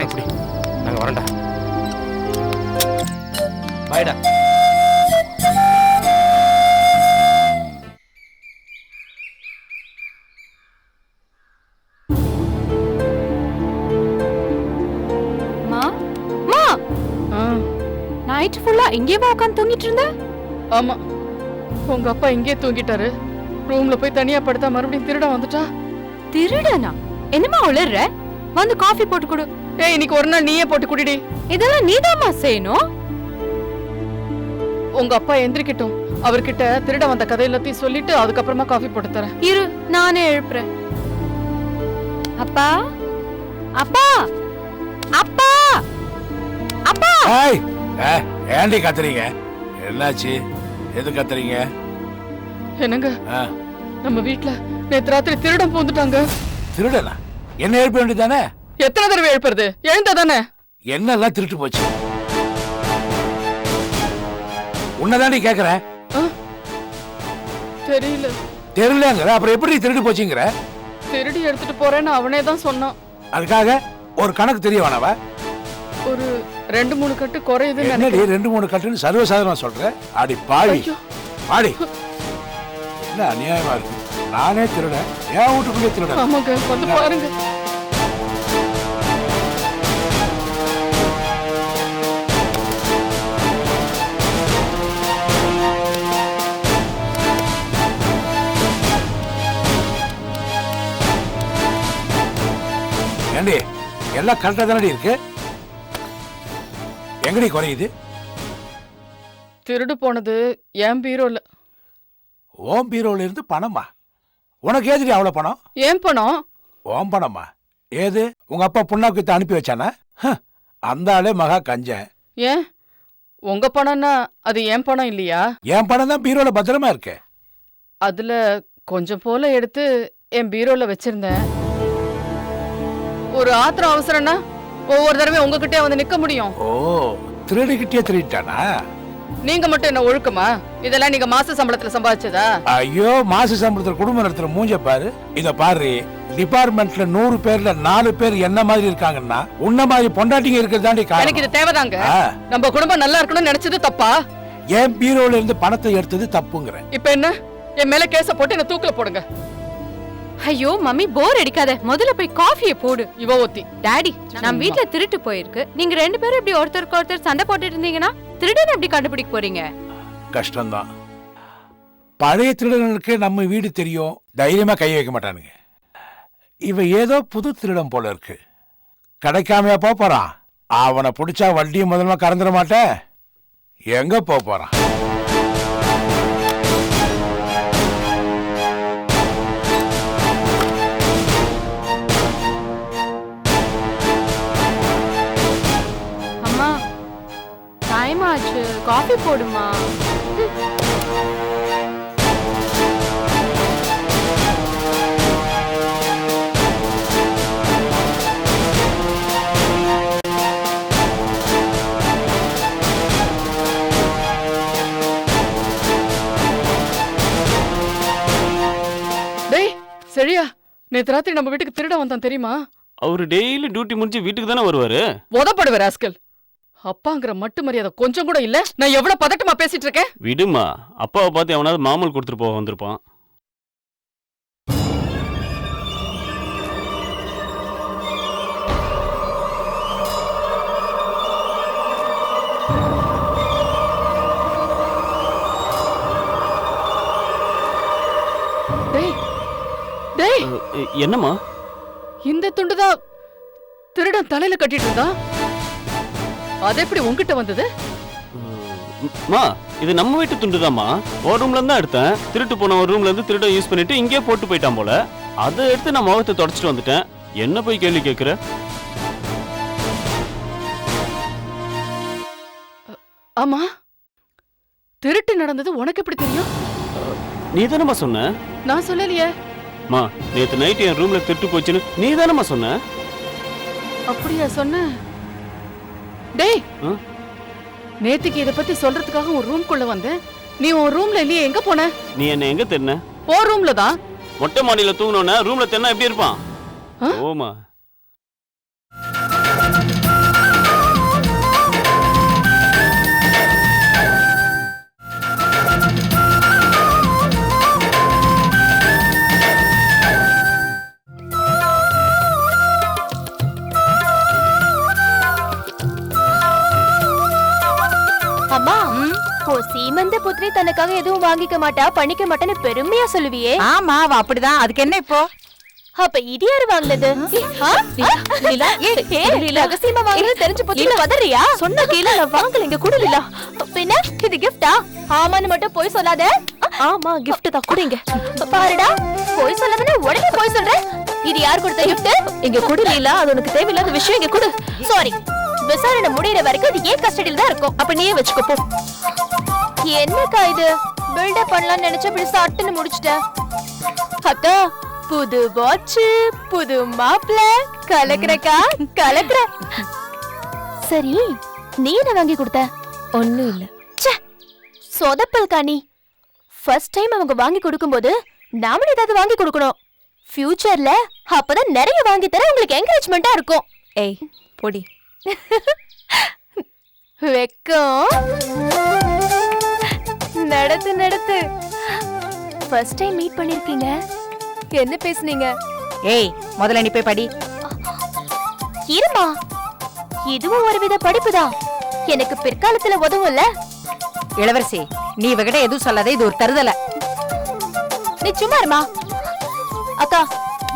நாங்க வரேன்டா. பாய்டா.
நைட் ஃபுல்லா இங்கேவா உட்காந்து தூங்கிட்டு இருந்த?
ஆமா, உங்க அப்பா இங்கே தூங்கிட்டாரு. ரூம்ல போய் தனியா படுத்தா மறுபடியும் திருட வந்துட்டா.
திருடனா? என்னமா உளர்ற? வந்து காஃபி போட்டு கொடு.
ஏய், இன்னைக்கு ஒரு நாள் நீயே போட்டு குடிடி.
இதெல்லாம் நீதாம்மா செய்யணும்.
உங்க அப்பா எந்திரிக்கட்டும், அவர்கிட்ட திருட வந்த கதை எல்லாத்தையும் சொல்லிட்டு அதுக்கப்புறமா காஃபி போட்டு தரேன்.
இரு, நானே எழுப்புறேன். அப்பா, அப்பா, அப்பா, அப்பா.
ஏய், ஏண்டி கத்துறீங்க? என்னாச்சு? எது கத்துறீங்க?
என்னங்க, நம்ம வீட்ல நேத்து ராத்திரி திருடன் பூந்துட்டாங்க.
திருடனா? என்ன எழுப்ப வேண்டியதானே?
எத்தனை தடவை எழுப்புறது? எழுந்ததானே?
என்னெல்லாம் திருட்டு போச்சு? உன்னதாண்டி கேக்குறேன்.
தெரியல.
தெரியலங்கிற அப்புறம் எப்படி திருட்டு போச்சுங்கிற?
திருடி எடுத்துட்டு போறேன்னு அவனே தான் சொன்னான்.
அதுக்காக ஒரு கணக்கு தெரிய வேணாவா?
ஒரு 2-3 கட்டு குறையுதுன்னு
என்னடி 2-3 கட்டுன்னு சர்வசாதாரணமா சொல்ற? அடி பாவி பாடி, என்ன அநியாயமா இருக்கு. நானே திருடன், என் வீட்டுக்குள்ளே திருடன்.
ஆமாங்க, வந்து பாருங்க.
ஏண்டி எல்லாம் கரெக்டா தானடி இருக்கு? எங்கடி குறையுது?
திருடு போனது என் பீரோல.
ஓம் பீரோல இருந்து பணமா? உனக்கு ஏதுடி அவ்வளவு பணம்?
ஏன் பணம்?
ஓம் பணமா? ஏது உங்க அப்பா புண்ணாக்கு அனுப்பி வச்சானா? அந்த ஆளே மகா கஞ்சன்.
ஏன் உங்க பணம்னா அது என் பணம் இல்லையா?
என் பணம் தான் பீரோல பத்திரமா இருக்கு.
அதுல கொஞ்சம் போல எடுத்து என் பீரோல வச்சிருந்தேன். ஒரு ஆத்திரம் அவசரம்னா ஒவ்வொரு தடவையும் உங்ககிட்டே வந்து நிக்க முடியும்.
ஓ, திருடிக்கிட்டே திருட்டானா?
நீங்க மட்டும் என்ன ஒழுக்கமா? இதெல்லாம் நீங்க மாச சம்பளத்துல சம்பாதிச்சதா?
ஐயோ, மாச சம்பளத்துல குடும்பம் நடத்துற மூஞ்ச பாரு. இத பாரு, டிபார்ட்மெண்ட்ல 100 பேர்ல 4 பேர் என்ன மாதிரி இருக்காங்கன்னா உன்ன மாதிரி பொண்டாட்டிங்க இருக்கிறதாண்டி காரணம்.
எனக்கு இது தேவைதாங்க. நம்ம குடும்பம் நல்லா இருக்கணும்னு நினைச்சது தப்பா?
என் பீரோல இருந்து பணத்தை எடுத்தது தப்புங்கற.
இப்ப என்ன, என் மேல கேஸ போட்டு என்ன தூக்குல போடுங்க.
ஐயோ மம்மி, போர் அடிக்காத, முதல்ல போய் காஃபியை போடு.
இவ ஒத்தி.
டாடி, நம்ம வீட்ல திருட்டு போயிருக்கு. நீங்க 2 பேரும் இப்படி ஒருத்தருக்கு ஒருத்தர் சண்டை போட்டுட்டு இருந்தீங்கன்னா திருடன் எப்படி கண்டுபிடிக்க போறீங்க?
கஷ்டம்தான். பழைய திருடனுக்கு நம்ம வீடு தெரியும், தைரியமா கை வைக்க மாட்டானுங்க. இவ ஏதோ புது திருடன் போல இருக்கு. கிடைக்காமையா போறான்? அவனை பிடிச்சா வட்டியும் முதல்ல கறந்துட மாட்டேன். எங்க போறான்?
டைம் ஆச்சு, காஃபி போடுமா?
டேய் சரியா, நேத்து ராத்திரி நம்ம வீட்டுக்கு திருட வந்தான் தெரியுமா?
அவரு டெய்லி டியூட்டி முடிஞ்சு வீட்டுக்கு தானே வருவாரு.
உதப்படுவ ராஸ்கல். அப்பாங்கிற மட்டு மரியாதை கொஞ்சம் கூட இல்ல. நான் எவ்வளவு பதட்டமா பேசிட்டு இருக்கேன்.
விடுமா, அப்பாவை பார்த்து எவனாவது மாமூல் கொடுத்துட்டு போக வந்திருப்பான்.
டேய் டேய்,
என்னம்மா?
இந்த துண்டுதான் திருடன் தலையில கட்டிட்டு இருந்தா. அது எப்படி உங்ககிட்ட வந்தது?
மா, இது நம்ம வீட்டு துண்டுதாம்மா. ஒரு ரூம்ல இருந்தா எடுத்தேன். திருட்டு போன ஒரு ரூம்ல இருந்து திருட யூஸ் பண்ணிட்டு இங்கே போட்டு போயிட்டான் போல. அதை எடுத்து நான் முகத்தை தொடச்சிட்டு வந்துட்டேன். என்ன போய் கேள்வி கேட்குற?
ஆமா, திருட்டு நடந்தது உனக்கு எப்படி தெரியும்?
நீ தானம்மா சொன்ன.
நான் சொல்லலையே.
மா, நேத்து நைட் என் ரூம்ல திருட்டு போச்சுன்னு நீ தானம்மா சொன்ன.
அப்படியா சொன்ன? டேய், நேத்துக்கு இத பத்தி சொல்றதுக்காக ஒரு ரூம்க்குள்ள வந்தேன். நீ உன் ரூம்ல இல்லையே, எங்க போன?
நீ என்ன எங்க தேடின?
ஓ ரூம்ல தான்.
மொட்டை மாடியில தூங்கணும்னா ரூம்ல தேடினா எப்படி இருப்பான்? ஓமா.
அம்மா, சீமந்த புத்திரி தனக்காக எதுவும் வாங்கிக்க மாட்டா, பண்ணிக்க மாட்டான்னு பெருமையா சொல்லுவியே.
ஆமா, அவ அப்படிதான். அதுக்கு என்ன இப்போ?
அப்ப இது யாரு வாங்குனது? ரகசியமா வாங்குறது தெரிஞ்சு போச்சு. பதறியா? சொன்ன கீழ நான் வாங்கலைங்க, குடு லீலா. பின்ன இது கிஃப்டா? ஆமான்னு மட்டும் போய் சொல்லாத. ஆமா, கிஃப்ட் தான், குடுங்க. பாருடா, போய் சொல்லாதன்னு உடனே போய் சொல்ற. இது யார் கொடுத்த கிஃப்ட்? இங்க குடு லீலா, அது உனக்கு தேவையில்லாத விஷயம். இங்க குடு. சாரி, விசாரணை முடியற வரைக்கும் இது ஏன் கஸ்டடியில தான் இருக்கும். அப்ப நீயே வச்சுக்கோ போ. என்னக்கா இது? பில்டப் பண்ணலாம்னு நினைச்ச இப்படி சட்டுன்னு முடிச்சிட்டேன். அக்கா, புது வாட்ச், புது மாப்ள, கலக்குறக்கா கலக்குற. சரி, நீ என்ன வாங்கி கொடுத்த? ஒண்ணும் இல்ல. சொதப்பல் காணி. ஃபர்ஸ்ட் டைம் அவங்க வாங்கி கொடுக்கும்போது நாமளும் ஏதாவது வாங்கி கொடுக்கணும். ஃபியூச்சர்ல
அப்பதான் நிறைய வாங்கி தர உங்களுக்கு என்கரேஜ்மெண்டா இருக்கும்.
ஏய் பொடி.
வெக்கம் நடத்து நடத்து.
ஃபர்ஸ்ட் டைம் மீட் பண்ணிருக்கீங்க, என்ன பேசுனீங்க?
ஏய் முதல்ல நீ போய் படி.
இருமா, இதுவும் ஒரு வித படிப்புதான், எனக்கு பிற்காலத்துல உதவும்ல.
இளவரசி நீ இவகிட்ட எதுவும் சொல்லாத, இது ஒரு தருதல.
நீ சும்மா இருமா. அக்கா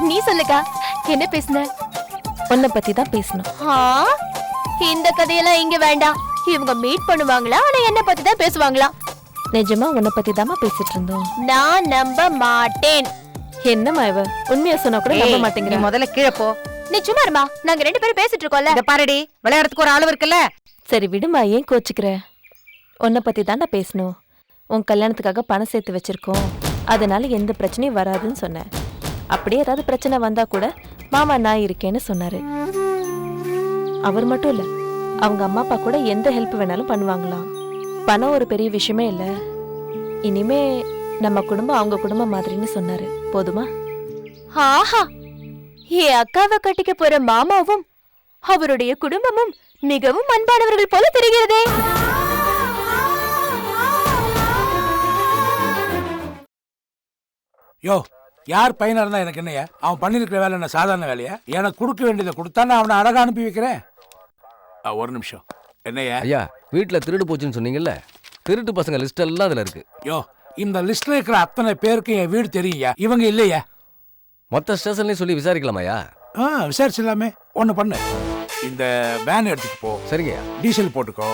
நீ சொல்லுக்கா, என்ன பேசுன?
உன்னை பத்தி தான் பேசணும்.
இந்த கதையெல்லாம் இங்க வேண்டாம். இவங்க மீட் பண்ணுவாங்களா, ஆனா என்ன பத்தி தான் பேசுவாங்களா?
நிஜமா உன்னை பத்தி தாமா பேசிட்டு இருந்தோம்.
நான் நம்ப மாட்டேன்.
என்னம்மா இவ உண்மையா சொன்னா கூட நம்ப மாட்டேங்கிற.
நீ முதல்ல கீழே போ.
நீ சும்மா இருமா, நாங்க 2 பேரும் பேசிட்டு இருக்கோம்ல.
இத பாருடி, விளையாடுறதுக்கு ஒரு அளவு இருக்குல்ல.
சரி விடுமா, ஏன் கோச்சுக்கிற? உன்னை பத்தி தாண்டா பேசணும். உன் கல்யாணத்துக்காக பணம் சேர்த்து வச்சிருக்கோம், அதனால எந்த பிரச்சனையும் வராதுன்னு சொன்னேன். அப்படியே ஏதாவது பிரச்சனை வந்தா கூட மாமா நான் இருக்கேன்னு சொன்னாரு. அவர் மட்டும் இல்ல, அவங்க அம்மா அப்பா கூட எந்த ஹெல்ப் வேணாலும் பண்ணுவாங்களாம். பணம் ஒரு பெரிய விஷயமே இல்ல, இனிமே நம்ம குடும்பம் அவங்க குடும்பம் மாதிரின்னு சொன்னாரு. போதுமா?
ஆஹா, என் அக்காவை கட்டிக்க போற மாமாவும் அவருடைய குடும்பமும் மிகவும் அன்பானவர்கள் போல தெரிகிறதே.
யோ, யார் பையனா இருந்தா எனக்கு என்னையா? அவன் பண்ணிருக்கிற வேலை என்ன சாதாரண வேலையா? எனக்கு கொடுக்க வேண்டியதை கொடுத்தானே அவனை அழகா அனுப்பி வைக்கிறேன். ஒரு நிமிஷம். என்னையா?
ஐயா, வீட்டில் திருடு போச்சுன்னு சொன்னீங்கல்ல, திருட்டு பசங்க லிஸ்ட் எல்லாம் அதில் இருக்கு.
யோ, இந்த லிஸ்ட்ல இருக்கிற அத்தனை பேருக்கு என் வீடு தெரியுயா, இவங்க இல்லையா?
மொத்த ஸ்டேஷன்லையும் சொல்லி விசாரிக்கலாமாயா?
விசாரிச்சிடலாமே. ஒன்று பண்ணு, இந்த வேன் எடுத்துட்டு போ.
சரிங்க.
டீசல் போட்டுக்கோ.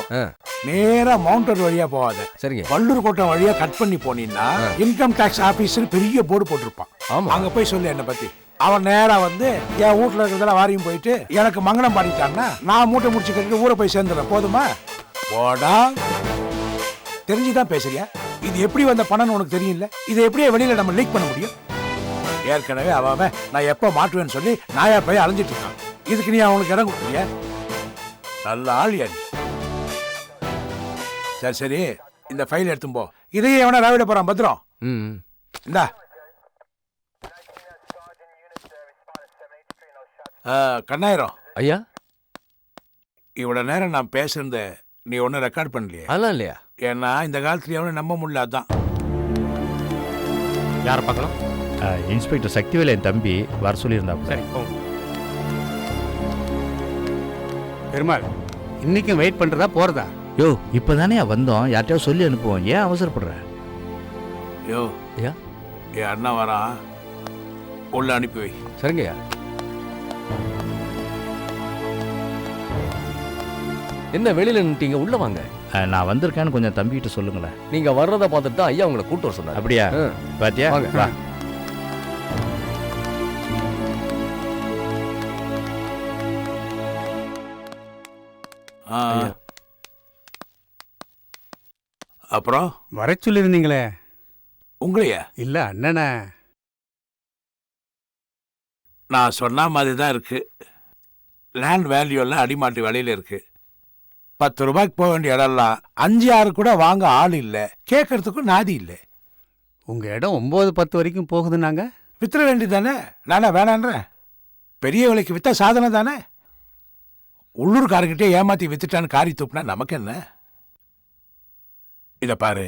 நேரா மவுண்டர் வழியா போகாத.
சரிங்க.
வள்ளூர் கோட்டை வழியா கட் பண்ணி போனீங்கன்னா இன்கம் டாக்ஸ் ஆபீஸ்னு பெரிய போர்டு போட்டிருப்பான்.
ஆமா.
அங்க போய் சொல்லு என்ன பத்தி. அவன் நேரா வந்து என் வீட்டுல இருக்கிறதெல்லாம் வாரியும் போயிட்டு எனக்கு மங்களம் பாடிட்டான்னா நான் மூட்டை முடிச்சு கட்டிட்டு ஊரை போய் சேர்ந்துடுறேன். போதுமா? போடா. தெரிஞ்சுதான் பேசுறியா? இது எப்படி வந்த பணம்னு உனக்கு தெரியல. இதை எப்படியே வெளியில நம்ம லீக் பண்ண முடியும்? ஏற்கனவே அவன் நான் எப்ப மாட்டுவேன்னு சொல்லி நாயா போய் அலைஞ்சிட்டு இருக்கான். இதுக்கு நீ அவனுக்கு இடம் கொடுக்குறிய? நல்ல ஆளியா நீ. சரி சரி, இந்த ஃபைல் எடுத்து போ. இதையே எவனா ராவிட போறான். பத்திரம். இந்தா. கண்ணாயிரம்
ஐயா,
இவ்வளவு நேரம் நான் பேசுறத நீ ஒன்னும் ரெக்கார்ட் பண்ணலையே?
அதெல்லாம் இல்லையா?
ஏன்னா இந்த காலத்துல எவனும் நம்ப முடியல. அதான்.
யாரை பார்க்கலாம்? இன்ஸ்பெக்டர் சக்திவேல் என் தம்பி வர சொல்லியிருந்தா. சரி
பெருமாள், இன்னைக்கும் வெயிட் பண்றதா போறதா? யோ, இப்பதானே வந்தோம், யார்கிட்டயாவது சொல்லி அனுப்புவோம், ஏன் அவசரப்படுற?
யோ,
ஐயா,
என் அண்ணா வரான், உள்ள அனுப்பி வை.
சரிங்கய்யா. என்ன வெளியில நின்ட்டீங்க? உள்ள வாங்க.
நான் வந்திருக்கேன்னு கொஞ்சம் தம்பிகிட்ட சொல்லுங்களேன்.
நீங்க வர்றதை பார்த்துட்டு தான் ஐயா உங்களை கூட்டு வர சொன்னார்.
அப்படியா? பாத்தியா? வா.
அப்புறம்
வர சொல்லியிருந்தீங்களே.
உங்களையா?
இல்ல அண்ணனா.
நான் சொன்ன மாதிரி தான் இருக்கு. லேண்ட் வேல்யூ எல்லாம் அடிமாட்டு விலையில இருக்கு. 10 ரூபாய்க்கு போக வேண்டிய இடம்லாம் 5-6 கூட வாங்க ஆள் இல்லை, கேட்கறதுக்கும் நாதி இல்லை.
உங்க இடம் 9-10 வரைக்கும் போகுதுன்னாங்க.
வித்துற வேண்டியது தானே? நானா வேணான்றேன்? பெரிய விலைக்கு வித்தா சாதனை தானே. உள்ளூர்காரங்கிட்டே ஏமாத்தி வித்துட்டான்னு காரி தூப்புனா நமக்கு என்ன? இதை பாரு,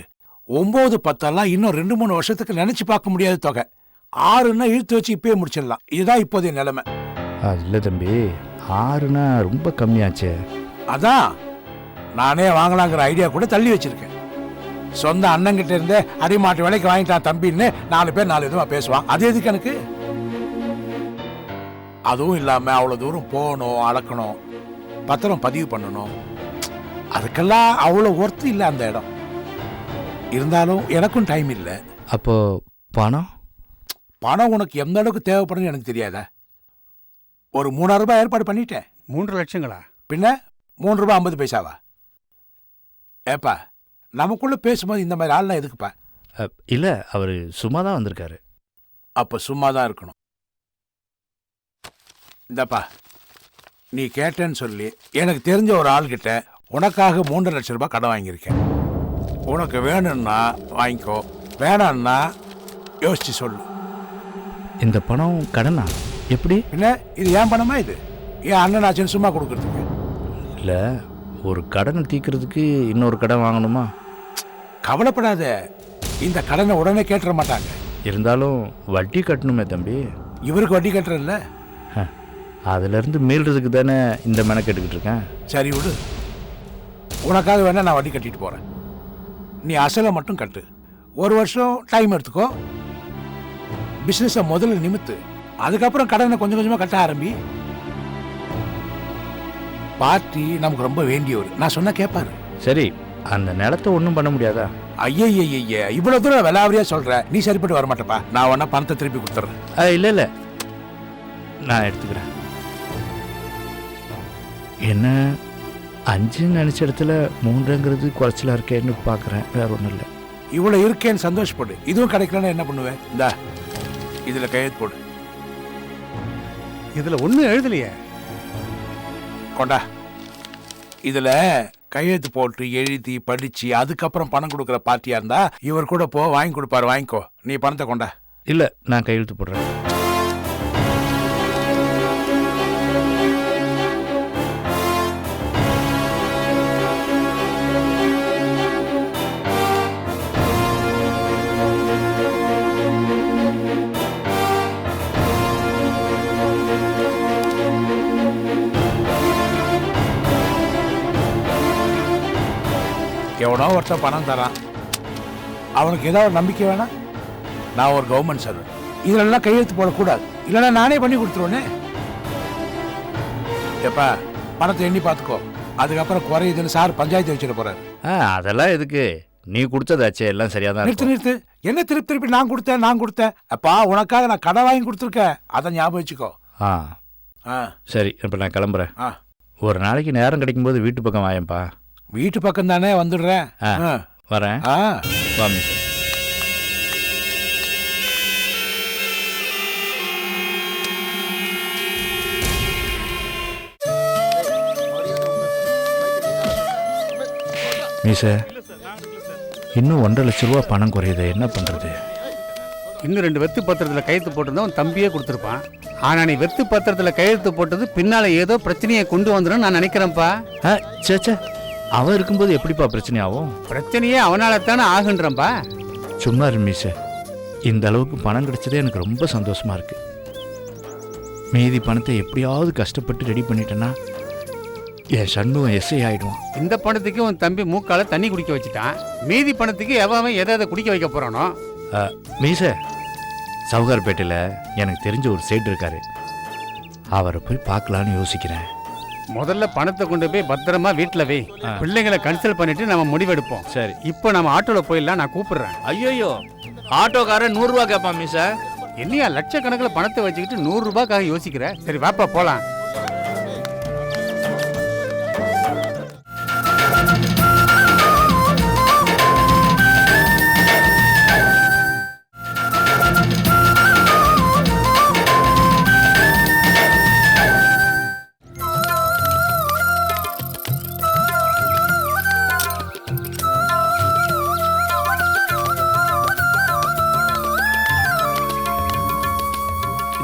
9-10 இன்னும் 2-3 வருஷத்துக்கு நினைச்சு பார்க்க முடியாத தொகை. 6ன்னா இழுத்து வச்சு இப்பயே முடிச்சிடலாம். இதுதான் இப்போதைய நிலைமை.
இல்லை தம்பி, 6னா ரொம்ப கம்மியாச்சே.
அதான் நானே வாங்கலாங்கிற ஐடியா கூட தள்ளி வச்சிருக்கேன். சொந்த அண்ணங்கிட்ட இருந்தே அடிமாட்டு விலைக்கு வாங்கிட்டான் தம்பின்னு 4 பேர் 4 விதமா பேசுவான். அது எதுக்கு எனக்கு? அதுவும் இல்லாம அவ்வளவு தூரம் போகணும், அளக்கணும், பத்திரம் பதிவு பண்ணணும். அதுக்கெல்லாம் அவ்வளவு ஒர்த்து இல்லை அந்த இடம். இருந்தாலும் எனக்கும் டைம் இல்லை.
அப்போ பணம்?
பணம் உனக்கு எந்த அளவுக்கு தேவைப்படுன்னு எனக்கு தெரியாதா? ஒரு 3000 ரூபாய் ஏற்பாடு பண்ணிட்டேன்.
3 லட்சங்களா?
பின்ன 3 ரூபாய் 50 பைசாவா? ஏப்பா, நமக்குள்ள பேசும்போது இந்த மாதிரி ஆள்லாம் எதுக்குப்பா?
இல்லை, அவர் சும்மா தான் வந்திருக்காரு.
அப்போ சும்மா தான் இருக்கணும். இந்தப்பா, நீ கேட்டேன்னு சொல்லி எனக்கு தெரிஞ்ச ஒரு ஆள்கிட்ட உனக்காக 3 லட்சம் ரூபாய் கடன் வாங்கியிருக்கேன். உனக்கு வேணும்னா வாங்கிக்கோ, வேணான்னா யோசிச்சு சொல்லு.
இந்த பணம் கடனா?
எப்படி?
என்ன இது ஏன் பணமா? இது ஏன் அண்ணன் ஆச்சுன்னு சும்மா கொடுக்கறதுக்கு?
இல்லை, ஒரு கடனை தீர்க்கறதுக்கு இன்னொரு கடன் வாங்கணுமா?
கவலைப்படாத, இந்த கடனை உடனே கேட்டுற மாட்டாங்க.
இருந்தாலும் வட்டி கட்டணுமே தம்பி.
இவருக்கு வட்டி கட்டுறதில்ல,
அதுலேருந்து மீள்றதுக்கு தானே இந்த மெனை கேட்டுக்கிட்டு இருக்கேன்.
சரி விடு, உனக்காக வேணா நான் வட்டி கட்டிட்டு போகிறேன். நீ அசலை மட்டும் கட்டு. 1 வருஷம் டைம் எடுத்துக்கோ. பிஸ்னஸை முதல்ல நிமித்து, அதுக்கப்புறம் கடனை கொஞ்சம் கொஞ்சமாக கட்ட ஆரம்பி. பார்ட்டி நமக்கு ரொம்ப வேண்டியவர், நான் சொன்னா கேட்பாரு.
சரி, அந்த நிலத்தை ஒன்றும் பண்ண முடியாதா?
ஐய இவ்வளவு தூரம் விலாவரியா சொல்ற, நீ சரிப்பட்டு வர மாட்டப்பா. நான் வேணா பணத்தை திருப்பி கொடுத்துறேன்.
இல்லை நான் எடுத்துக்கிறேன். என்ன 5ன்னு நினைச்ச இடத்துல 3ங்கிறது குறைச்சலா இருக்கேன்னு பார்க்குறேன், வேற ஒன்றும் இல்லை.
இவ்வளவு இருக்கேன்னு சந்தோஷப்படு. இதுவும் கிடைக்கலன்னா என்ன பண்ணுவேன்? இந்தா இதுல கையெழுத்து போடு.
இதுல ஒன்றும் எழுதலையே.
கொண்டா, இதுல கையெழுத்து போட்டு எழுதி படிச்சு அதுக்கப்புறம் பணம் கொடுக்குற பார்ட்டியா இருந்தா இவர் கூட போ, வாங்கி கொடுப்பாரு. வாங்கிக்கோ, நீ பணத்தை கொண்டா.
இல்லை, நான் கையெழுத்து போடுறேன்.
எவனோ ஒருத்தன் பணம் தரான், அவனுக்கு ஏதாவது ஒரு நம்பிக்கை வேணாம். நான் ஒரு கவர்மெண்ட் சர்வெண்ட், இதெல்லாம் கையெழுத்து போடக்கூடாது, இல்லைன்னா நானே பண்ணி கொடுத்துருவேனே. எப்பா பணத்தை எண்ணி பார்த்துக்கோ, அதுக்கப்புறம் குறையுதுன்னு சார் பஞ்சாயத்து வச்சுட்டு போறாரு.
அதெல்லாம் எதுக்கு? நீ கொடுத்ததாச்சே, எல்லாம் சரியா தான்.
நிறுத்து, என்ன திருப்பி நான் கொடுத்தேன். அப்பா உனக்காக நான் கடை வாங்கி கொடுத்துருக்கேன், அதை ஞாபகம் வச்சுக்கோ.
சரி, இப்போ நான் கிளம்புறேன். ஒரு நாளைக்கு நேரம் கிடைக்கும்போது வீட்டு பக்கம் வாயேன்ப்பா.
வீட்டு பக்கம் தானே, வந்துடுறேன்.
வரேன். வாமி. மீச, இன்னும் 1.5 லட்ச ரூபா பணம் குறையுது, என்ன பண்றது?
இன்னும் 2 வெத்து பத்திரத்தில் கையெழுத்து போட்டிருந்தா உன் தம்பியே கொடுத்துருப்பான். ஆனா நீ வெத்து பத்திரத்தில் கையெழுத்து போட்டது பின்னால ஏதோ பிரச்சனையை கொண்டு வந்துடும் நான் நினைக்கிறேன்ப்பா.
சேச்சே, அவன் இருக்கும்போது எப்படிப்பா பிரச்சனை ஆகும்?
பிரச்சனையே அவனால தானே ஆகுன்றப்பா.
சும்மா மீச, இந்த அளவுக்கு பணம் கிடைச்சதே எனக்கு ரொம்ப சந்தோஷமா இருக்கு. மீதி பணத்தை எப்படியாவது கஷ்டப்பட்டு ரெடி பண்ணிட்டேன்னா என் சண்முகம் எஸ்ஐ ஆயிடுவான்.
இந்த பணத்துக்கு உன் தம்பி மூக்கால தண்ணி குடிக்க வச்சுட்டான், மீதி பணத்துக்கு எவன் எதை குடிக்க வைக்க போறானோ.
மீச, சவுகார்பேட்டையில் எனக்கு தெரிஞ்ச ஒரு சேட் இருக்காரு, அவரை போய் பார்க்கலான்னு யோசிக்கிறேன்.
முதல்ல பணத்தை கொண்டு போய் பத்திரமா வீட்டுல வை, பிள்ளைங்களை கன்சல்ட் பண்ணிட்டு நம்ம முடிவெடுப்போம்.
சரி,
இப்போ நம்ம ஆட்டோல போயிடலாம், நான் கூப்பிடுறேன்.
ஐயோ, ஆட்டோக்காரன் 100 ரூபா கேட்பான் மீச.
என்னையா லட்சக்கணக்கில் பணத்தை வச்சுக்கிட்டு 100 ரூபாய்க்காக யோசிக்கிற? சரி வாப்பா போலாம்.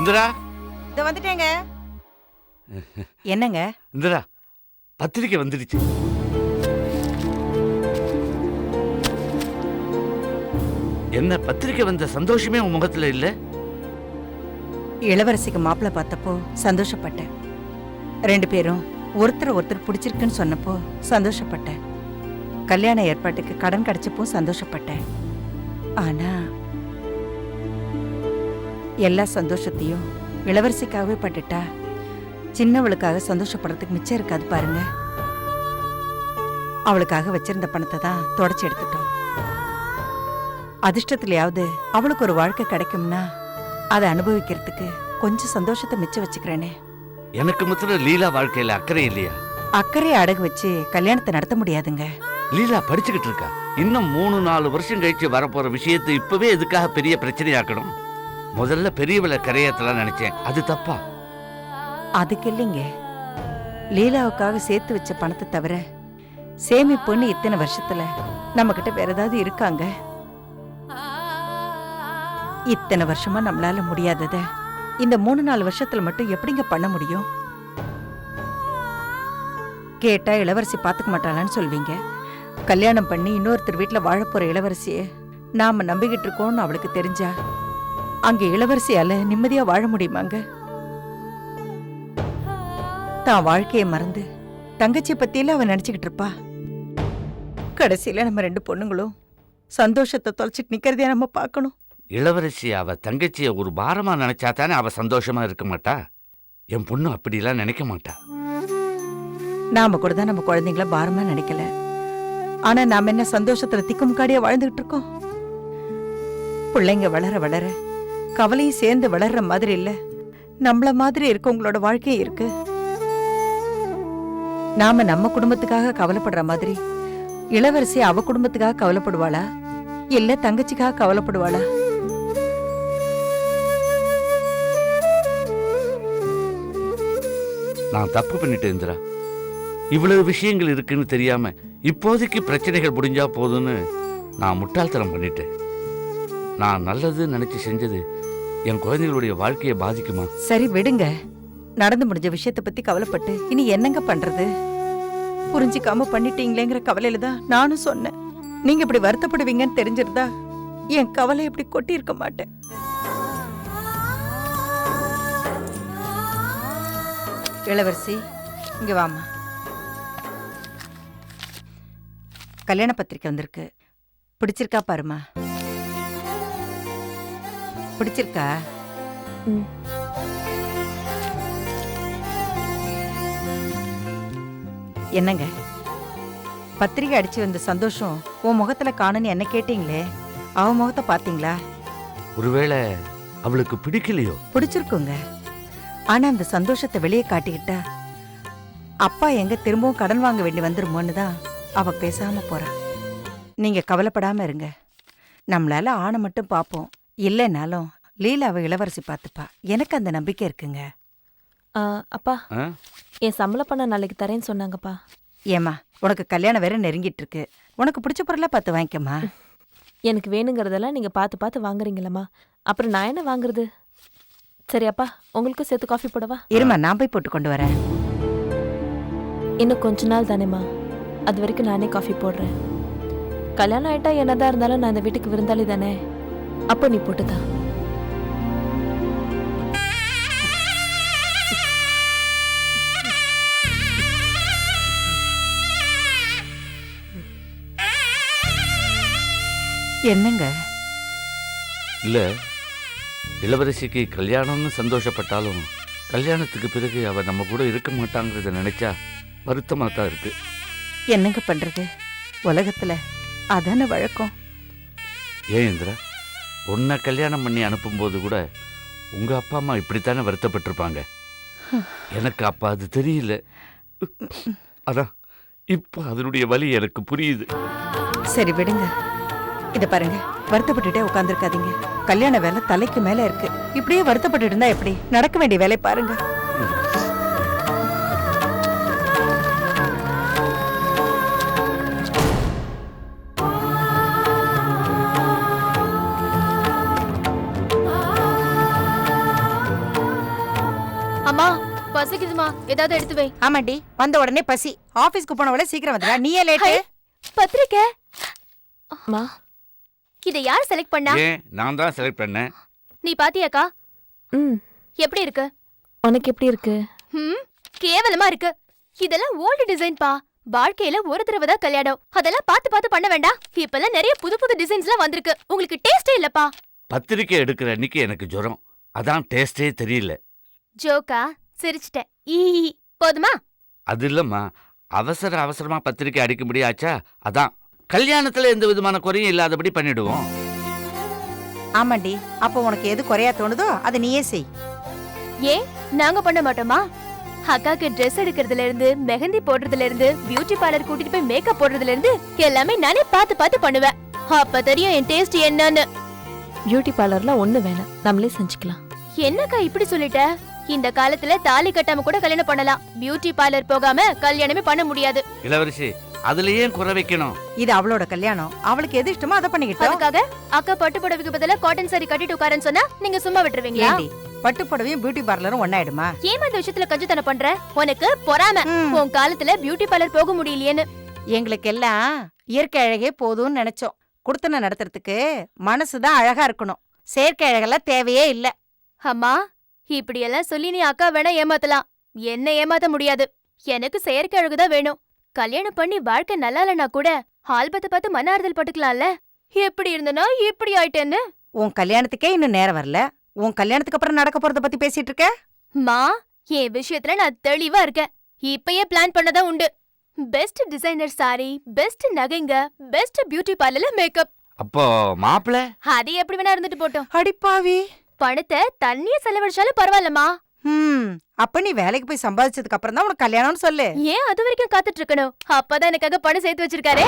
இந்திரா,
இத வந்துட்டேங்க. என்னங்க?
இந்திரா, பத்திரிக்கை வந்துடுச்சு. என்ன பத்திரிக்கை வந்த சந்தோஷமே உன் முகத்துல இல்ல?
இளவரசிக்கு மாப்பிள்ளை பார்த்தப்போ சந்தோஷப்பட்டேன். 2 பேரும் ஒருத்தர் பிடிச்சிருக்குன்னு சொன்னப்போ சந்தோஷப்பட்டேன். கல்யாண ஏற்பாட்டுக்கு கடன் கிடைச்சப்போ சந்தோஷப்பட்டேன். ஆனா எல்லா சந்தோஷத்தையும் இளவரசிக்காகவே பட்டுட்டா சின்னவளுக்காக சந்தோஷப்படுறதுக்கு மிச்சம் இருக்காது பாருங்க. அவளுக்காக வச்சிருந்த பணத்தை தான் தொடச்சி எடுத்துட்டோம். அதிர்ஷ்டத்திலேயாவது அவளுக்கு ஒரு வாழ்க்கை கிடைக்கும்னா அதை அனுபவிக்கிறதுக்கு கொஞ்சம் சந்தோஷத்தை மிச்சம் வச்சுக்கிறேனே.
எனக்கு மாத்திரம் லீலா வாழ்க்கையில அக்கறை இல்லையா?
அக்கறையை அடகு வச்சு கல்யாணத்தை நடத்த முடியாதுங்க.
லீலா படிச்சுக்கிட்டு இருக்கா. இன்னும் 3-4 வருஷம் கழிச்சு வரப்போற விஷயத்தை இப்பவே எதுக்காக பெரிய பிரச்சனையாக்கணும்? முதல்ல பெரியவளை கரையாத்தலாம் நினைச்சேன், அது தப்பா?
அதுக்கு இல்லைங்க, லீலாவுக்காக சேர்த்து வச்ச பணத்தை தவிர சேமிப்புன்னு இத்தனை வருஷத்துல நம்ம கிட்ட வேற ஏதாவது இருக்காங்க? இத்தனை வருஷமா நம்மளால முடியாதத இந்த 3-4 வருஷத்துல மட்டும் எப்படிங்க பண்ண முடியும்? கேட்டா இளவரசி பாத்துக்க மாட்டாளான்னு சொல்வீங்க. கல்யாணம் பண்ணி இன்னொருத்தர் வீட்டுல வாழப்போற இளவரசிய நாம நம்பிக்கிட்டு இருக்கோம்னு அவளுக்கு தெரிஞ்சா அங்க இளவரசியால நிம்மதியா வாழ முடியுமாங்க? தான் வாழ்க்கையை மறந்து தங்கச்சி பத்தியில அவ நினைச்சுக்கிட்டு இருப்பா. கடைசியில நம்ம 2 பொண்ணுங்களும் சந்தோஷத்தை தொலைச்சிட்டு நிக்கிறதே நம்ம பார்க்கணும்.
இளவரசி அவ தங்கச்சியை ஒரு பாரமா நினைச்சா தானே அவ சந்தோஷமா இருக்க மாட்டா. என் பொண்ணு அப்படிலாம் நினைக்க மாட்டா.
நாம கூட தான் நம்ம குழந்தைங்கள பாரமா நினைக்கல. ஆனா நாம என்ன சந்தோஷத்துல திக்குமுக்காடியா வாழ்ந்துகிட்டு இருக்கோம்? பிள்ளைங்க வளர வளர கவலையும் சேர்ந்து வளர்ற மாதிரி இல்ல, நம்மள மாதிரி இருக்கவங்களோட வாழ்க்கையும் இருக்கு. நாம நம்ம குடும்பத்துக்காக கவலைப்படுற மாதிரி இளவரசி அவ குடும்பத்துக்காக கவலைப்படுவாளா இல்ல தங்கச்சிக்காக கவலைப்படுவாளா?
நான் தப்பு பண்ணிட்டேன் இந்திரா. இவ்வளவு விஷயங்கள் இருக்குன்னு தெரியாம இப்போதைக்கு பிரச்சனைகள் முடிஞ்சா போதும்னு நான் முட்டாள்தனம் பண்ணிட்டேன். நான் நல்லது நினைச்சு செஞ்சது என் குழந்தைகளுடைய வாழ்க்கையை பாதிக்குமா?
சரி விடுங்க. நடந்து முடிஞ்ச விஷயத்தை பத்தி கவலைப்பட்டு இனி என்னங்க பண்றது? புரிஞ்சிக்காம பண்ணிட்டீங்களேங்கிற கவலையில தான் நானும் சொன்னேன். நீங்க இப்படி வருத்தப்படுவீங்கன்னு தெரிஞ்சிருந்தா என் கவலை இப்படி கொட்டி இருக்க மாட்டேன். இளவரசி இங்க வாமா. கல்யாண பத்திரிக்கை வந்திருக்கு. பிடிச்சிருக்கா பாருமா. பிடிச்சிருக்கா? என்னங்க பத்திரிக்கை அடிச்சு வந்த சந்தோஷம் உன் முகத்துல காணுன்னு என்ன கேட்டீங்களே, அவ முகத்தை பாத்தீங்களா?
ஒருவேளை அவளுக்கு பிடிக்கலையோ?
பிடிச்சிருக்குங்க. ஆனா அந்த சந்தோஷத்தை வெளியே காட்டிக்கிட்டா அப்பா எங்க திரும்பவும் கடன் வாங்க வேண்டி வந்துருமோன்னு தான் அவ பேசாம போறா. நீங்க கவலைப்படாம இருங்க. நம்மளால ஆணை மட்டும் பாப்போம், இல்லைனாலும் லீலாவை இளவரசி பார்த்துப்பா. எனக்கு அந்த நம்பிக்கை இருக்குங்க.
அப்பா என் சம்பள பணம் நாளைக்கு தரேன்னு சொன்னாங்கப்பா.
ஏமா உனக்கு கல்யாணம் வேற நெருங்கிட்டு இருக்கு. உனக்கு பிடிச்ச பொருளா பார்த்து வாங்கிக்கம்மா.
எனக்கு வேணுங்கிறதெல்லாம் நீங்க பார்த்து பார்த்து வாங்குறீங்களம்மா, அப்புறம் நான் என்ன வாங்குறது? சரி அப்பா, உங்களுக்கும் சேர்த்து காஃபி போடவா?
இருமா, நான் போய் போட்டு கொண்டு வரேன்.
இன்னும் கொஞ்ச நாள் தானேம்மா, அது வரைக்கும் நானே காஃபி போடுறேன். கல்யாணம் ஆயிட்டா என்னதான் இருந்தாலும் நான் இந்த வீட்டுக்கு விருந்தாளி தானே, அப்போ நீ போட்டுதா.
என்னங்க?
இல்ல, இளவரசிக்கு கல்யாணம்னு சந்தோஷப்பட்டாலும் கல்யாணத்துக்கு பிறகு அவ நம்ம கூட இருக்க மாட்டாங்கிறத நினைச்சா வருத்தமா தான் இருக்கு.
என்னங்க பண்றது, உலகத்துல அதான வழக்கம்.
ஏன் இந்திரா, உன்னை கல்யாணம் பண்ணி அனுப்பும்போது கூட உங்க அப்பா அம்மா இப்படித்தானே வருத்தப்பட்டிருப்பாங்க. எனக்கு அப்ப அது தெரியல. அதான் இப்ப அதனுடைய வலி எனக்கு புரியுது.
சரி விடுங்க. இத பாருங்க, வருத்தப்பட்டுட்டே உட்கார்ந்துருக்காதீங்க. கல்யாண வேலை தலைக்கு மேல இருக்கு. இப்படியே வருத்தப்பட்டு இருந்தா எப்படி? நடக்க வேண்டிய வேலை பாருங்க.
அம்மா பசிக்குதுமா, ஏதாவது எடுத்து வை.
ஆமாண்டி, வந்த உடனே பசி. ஆபீஸ்க்கு போனவளே சீக்கிரம் வந்துடா, நீயே லேட்.
பத்திரிக்கை அம்மா, இத யார் செலக்ட் பண்ணா?
ஏன் நான் தான் செலக்ட் பண்ணேன்.
நீ பாத்தியாக்கா? எப்படி இருக்கு?
உனக்கு எப்படி இருக்கு?
கேவலமா இருக்கு. இதெல்லாம் ஓல்டு டிசைன் பா. வாழ்க்கையில ஒரு தடவை தான் கல்யாணம், அதெல்லாம் பார்த்து பார்த்து பண்ண வேண்டாம். இப்பெல்லாம் நிறைய புது புது டிசைன்ஸ்லாம் வந்திருக்கு. உங்களுக்கு டேஸ்டே இல்லப்பா.
பத்திரிக்கை எடுக்கிற அன்னைக்கு எனக்கு ஜுரம், அதான் டேஸ்டே தெரியல.
ஜோக்கா? சிரிச்சிட்டேன். ஈ போதுமா?
அது இல்லம்மா, அவசர அவசரமா பத்திரிக்கை அடிக்க முடியாச்சா, அதான் கல்யாணத்துல எந்த விதமான குறையும் இல்லாதபடி பண்ணிடுவோம்.
ஆமாண்டி, அப்போ உனக்கு எது குறையா தோணுதோ அதை நீயே செய்.
ஏன் நாங்க பண்ண மாட்டோமா? அக்காக்கு ட்ரெஸ் எடுக்கிறதுல இருந்து மெஹந்தி போடுறதுல இருந்து பியூட்டி பார்லர் கூட்டிட்டு போய் மேக்கப் போடுறதுல இருந்து எல்லாமே நானே பார்த்து பார்த்து பண்ணுவேன். அப்ப தெரியும் என் டேஸ்ட் என்னன்னு.
பியூட்டி பார்லர்ல ஒண்ணு வேணாம், நம்மளே செஞ்சுக்கலாம்.
என்னக்கா இப்படி சொல்லிட்ட? இந்த காலத்துல தாலி கட்டாம கூட கல்யாணம் பண்ணலாம். பியூட்டி பார்லர் போகாம கல்யாணமே பண்ண முடியாது.
இளவரசி, அதுலயே குறை வைக்கணும்.
இது அவளோட கல்யாணம், அவளுக்கு எது இஷ்டமோ அதை பண்ணிக்கிட்டோம்.
அதுக்காக அக்கா பட்டு புடவைக்கு பதிலா காட்டன் சாரி கட்டிட்டு உட்காரன்னு சொன்னா நீங்க சும்மா விட்டுருவீங்களா?
பட்டு புடவையும் பியூட்டி பார்லரும் ஒன்னாயிடுமா?
ஏமா இந்த விஷயத்துல கஞ்சத்தனம் பண்ற? உனக்கு பொறாம உன் காலத்துல பியூட்டி பார்லர் போக முடியலையேன்னு.
எங்களுக்கு எல்லாம் இயற்கை அழகே போதும்னு நினைச்சோம். குடுத்தன நடத்துறதுக்கு மனசுதான் அழகா இருக்கணும். செயற்கை அழகெல்லாம் தேவையே இல்ல.
அம்மா இப்படி எல்லாம் சொல்லி நீ அக்கா வேணா ஏமாத்தலாம், என்ன ஏமாத்த முடியாது. எனக்கு செயற்கை அழகுதான் வேணும். கல்யாணம் பண்ணி வாழ்க்கை நல்லா இல்லைன்னா கூட ஆல்பத்தை பார்த்து மன ஆறுதல் பட்டுக்கலாம்ல. எப்படி இருந்தனா இப்படி ஆயிட்டேன்னு.
உன் கல்யாணத்துக்கே இன்னும் நேரம் வரல. உன் கல்யாணத்துக்கு அப்புறம் நடக்க போறத பத்தி பேசிட்டு இருக்க?
மா என் விஷயத்துல நான் தெளிவா இருக்கேன். இப்பயே பிளான் பண்ணதான் உண்டு. பெஸ்ட் டிசைனர் சாரி, பெஸ்ட் நகைங்க, பெஸ்ட் பியூட்டி பார்லர்ல மேக்கப்.
அப்போ மாப்பிள்ள
அது எப்படி வேணா இருந்துட்டு போட்டோம்.
அடிப்பாவி,
பணத்தை தண்ணிய செலவழிச்சாலும் பரவாயில்லமா.
அப்ப நீ வேலைக்கு போய் சம்பாதிச்சதுக்கு அப்புறம் தான் உனக்கு கல்யாணம்னு சொல்லு.
ஏன் அது வரைக்கும் காத்துட்டு இருக்கணும்? அப்பதான் எனக்காக பணம் சேர்த்து வச்சிருக்காரு.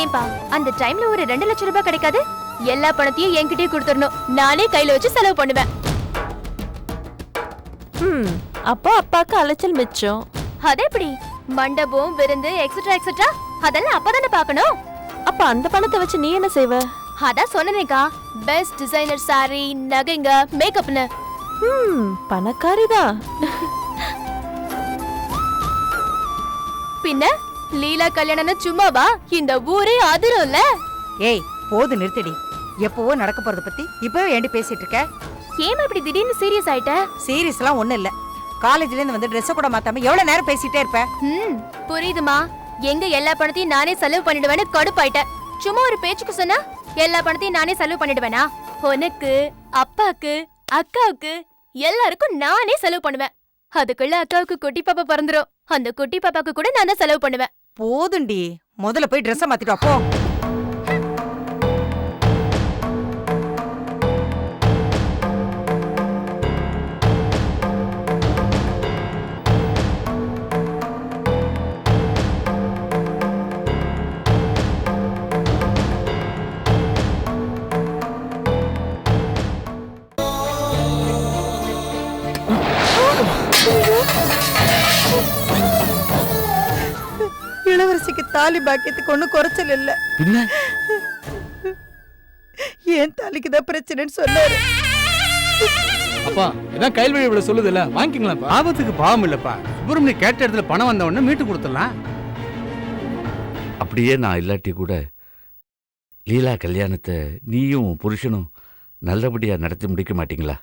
ஏன்பா அந்த டைம்ல ஒரு 2 லட்சம் ரூபாய் கிடைக்காது? எல்லா பணத்தையும் என்கிட்டயே கொடுத்துடணும். நானே கையில வச்சு செலவு பண்ணுவேன்.
அப்போ அப்பாக்கு அலைச்சல் மிச்சம்.
அது எப்படி? மண்டபம், விருந்து, எக்ஸெட்ரா எக்ஸெட்ரா அதெல்லாம் அப்பதானே பார்க்கணும்.
அப்ப அந்த பணத்தை வச்சு நீ என்ன செய்வ?
அதான் சொன்னேக்கா, பெஸ்ட் டிசைனர் சாரி, நகைங்க, மேக்கப்னு.
பணக்காரிதான்.
பின்ன லீலா கல்யாணம்னு சும்மாவா? இந்த ஊரே அதிரும்ல.
ஏய் போது நிறுத்தடி. எப்பவோ நடக்க போறத பத்தி இப்பவே ஏண்டி பேசிட்டு இருக்க?
ஏமா இப்படி திடீர்னு சீரியஸ் ஆயிட்ட?
சீரியஸ்லாம் ஒண்ணும் இல்ல. காலேஜ்ல இருந்து வந்து ட்ரெஸ் கூட மாத்தாம எவ்வளவு நேரம் பேசிட்டே இருப்ப?
புரியுதுமா. எங்க எல்லா பணத்தையும் நானே செலவு பண்ணிடுவேன்னு கடுப்பாயிட்ட. சும்மா ஒரு பேச்சுக்கு சொன்னா எல்லா பணத்தையும் நானே செலவு பண்ணிடுவேனா? உனக்கு, அப்பாக்கு, அக்காவுக்கு எல்லாருக்கும் நானே செலவு பண்ணுவேன். அதுக்குள்ள அக்காவுக்கு குட்டி பாப்பா பிறந்துரும். அந்த குட்டி பாப்பாக்கு கூட நான் தான் செலவு பண்ணுவேன்.
போதுண்டி, முதல்ல போய் ட்ரெஸ் மாத்திட்டு வா போ. இளவரசிக்கு தாலி பாக்கியத்துக்கு ஒன்னும் குறைச்சல் இல்ல.
பின்ன
ஏன் தாலிக்குதான் பிரச்சனைன்னு சொன்னாரு.
அப்பா இதான் கையில் வழி இவ்வளவு சொல்லுதுல்ல, வாங்கிக்கலாம்ப்பா.
ஆபத்துக்கு பாவம் இல்லப்பா. சுப்பிரமணி கேட்ட இடத்துல பணம் வந்த உடனே மீட்டு கொடுத்துடலாம்.
அப்படியே நான் இல்லாட்டி கூட லீலா கல்யாணத்தை நீயும் புருஷனும் நல்லபடியா நடத்தி முடிக்க மாட்டீங்களா?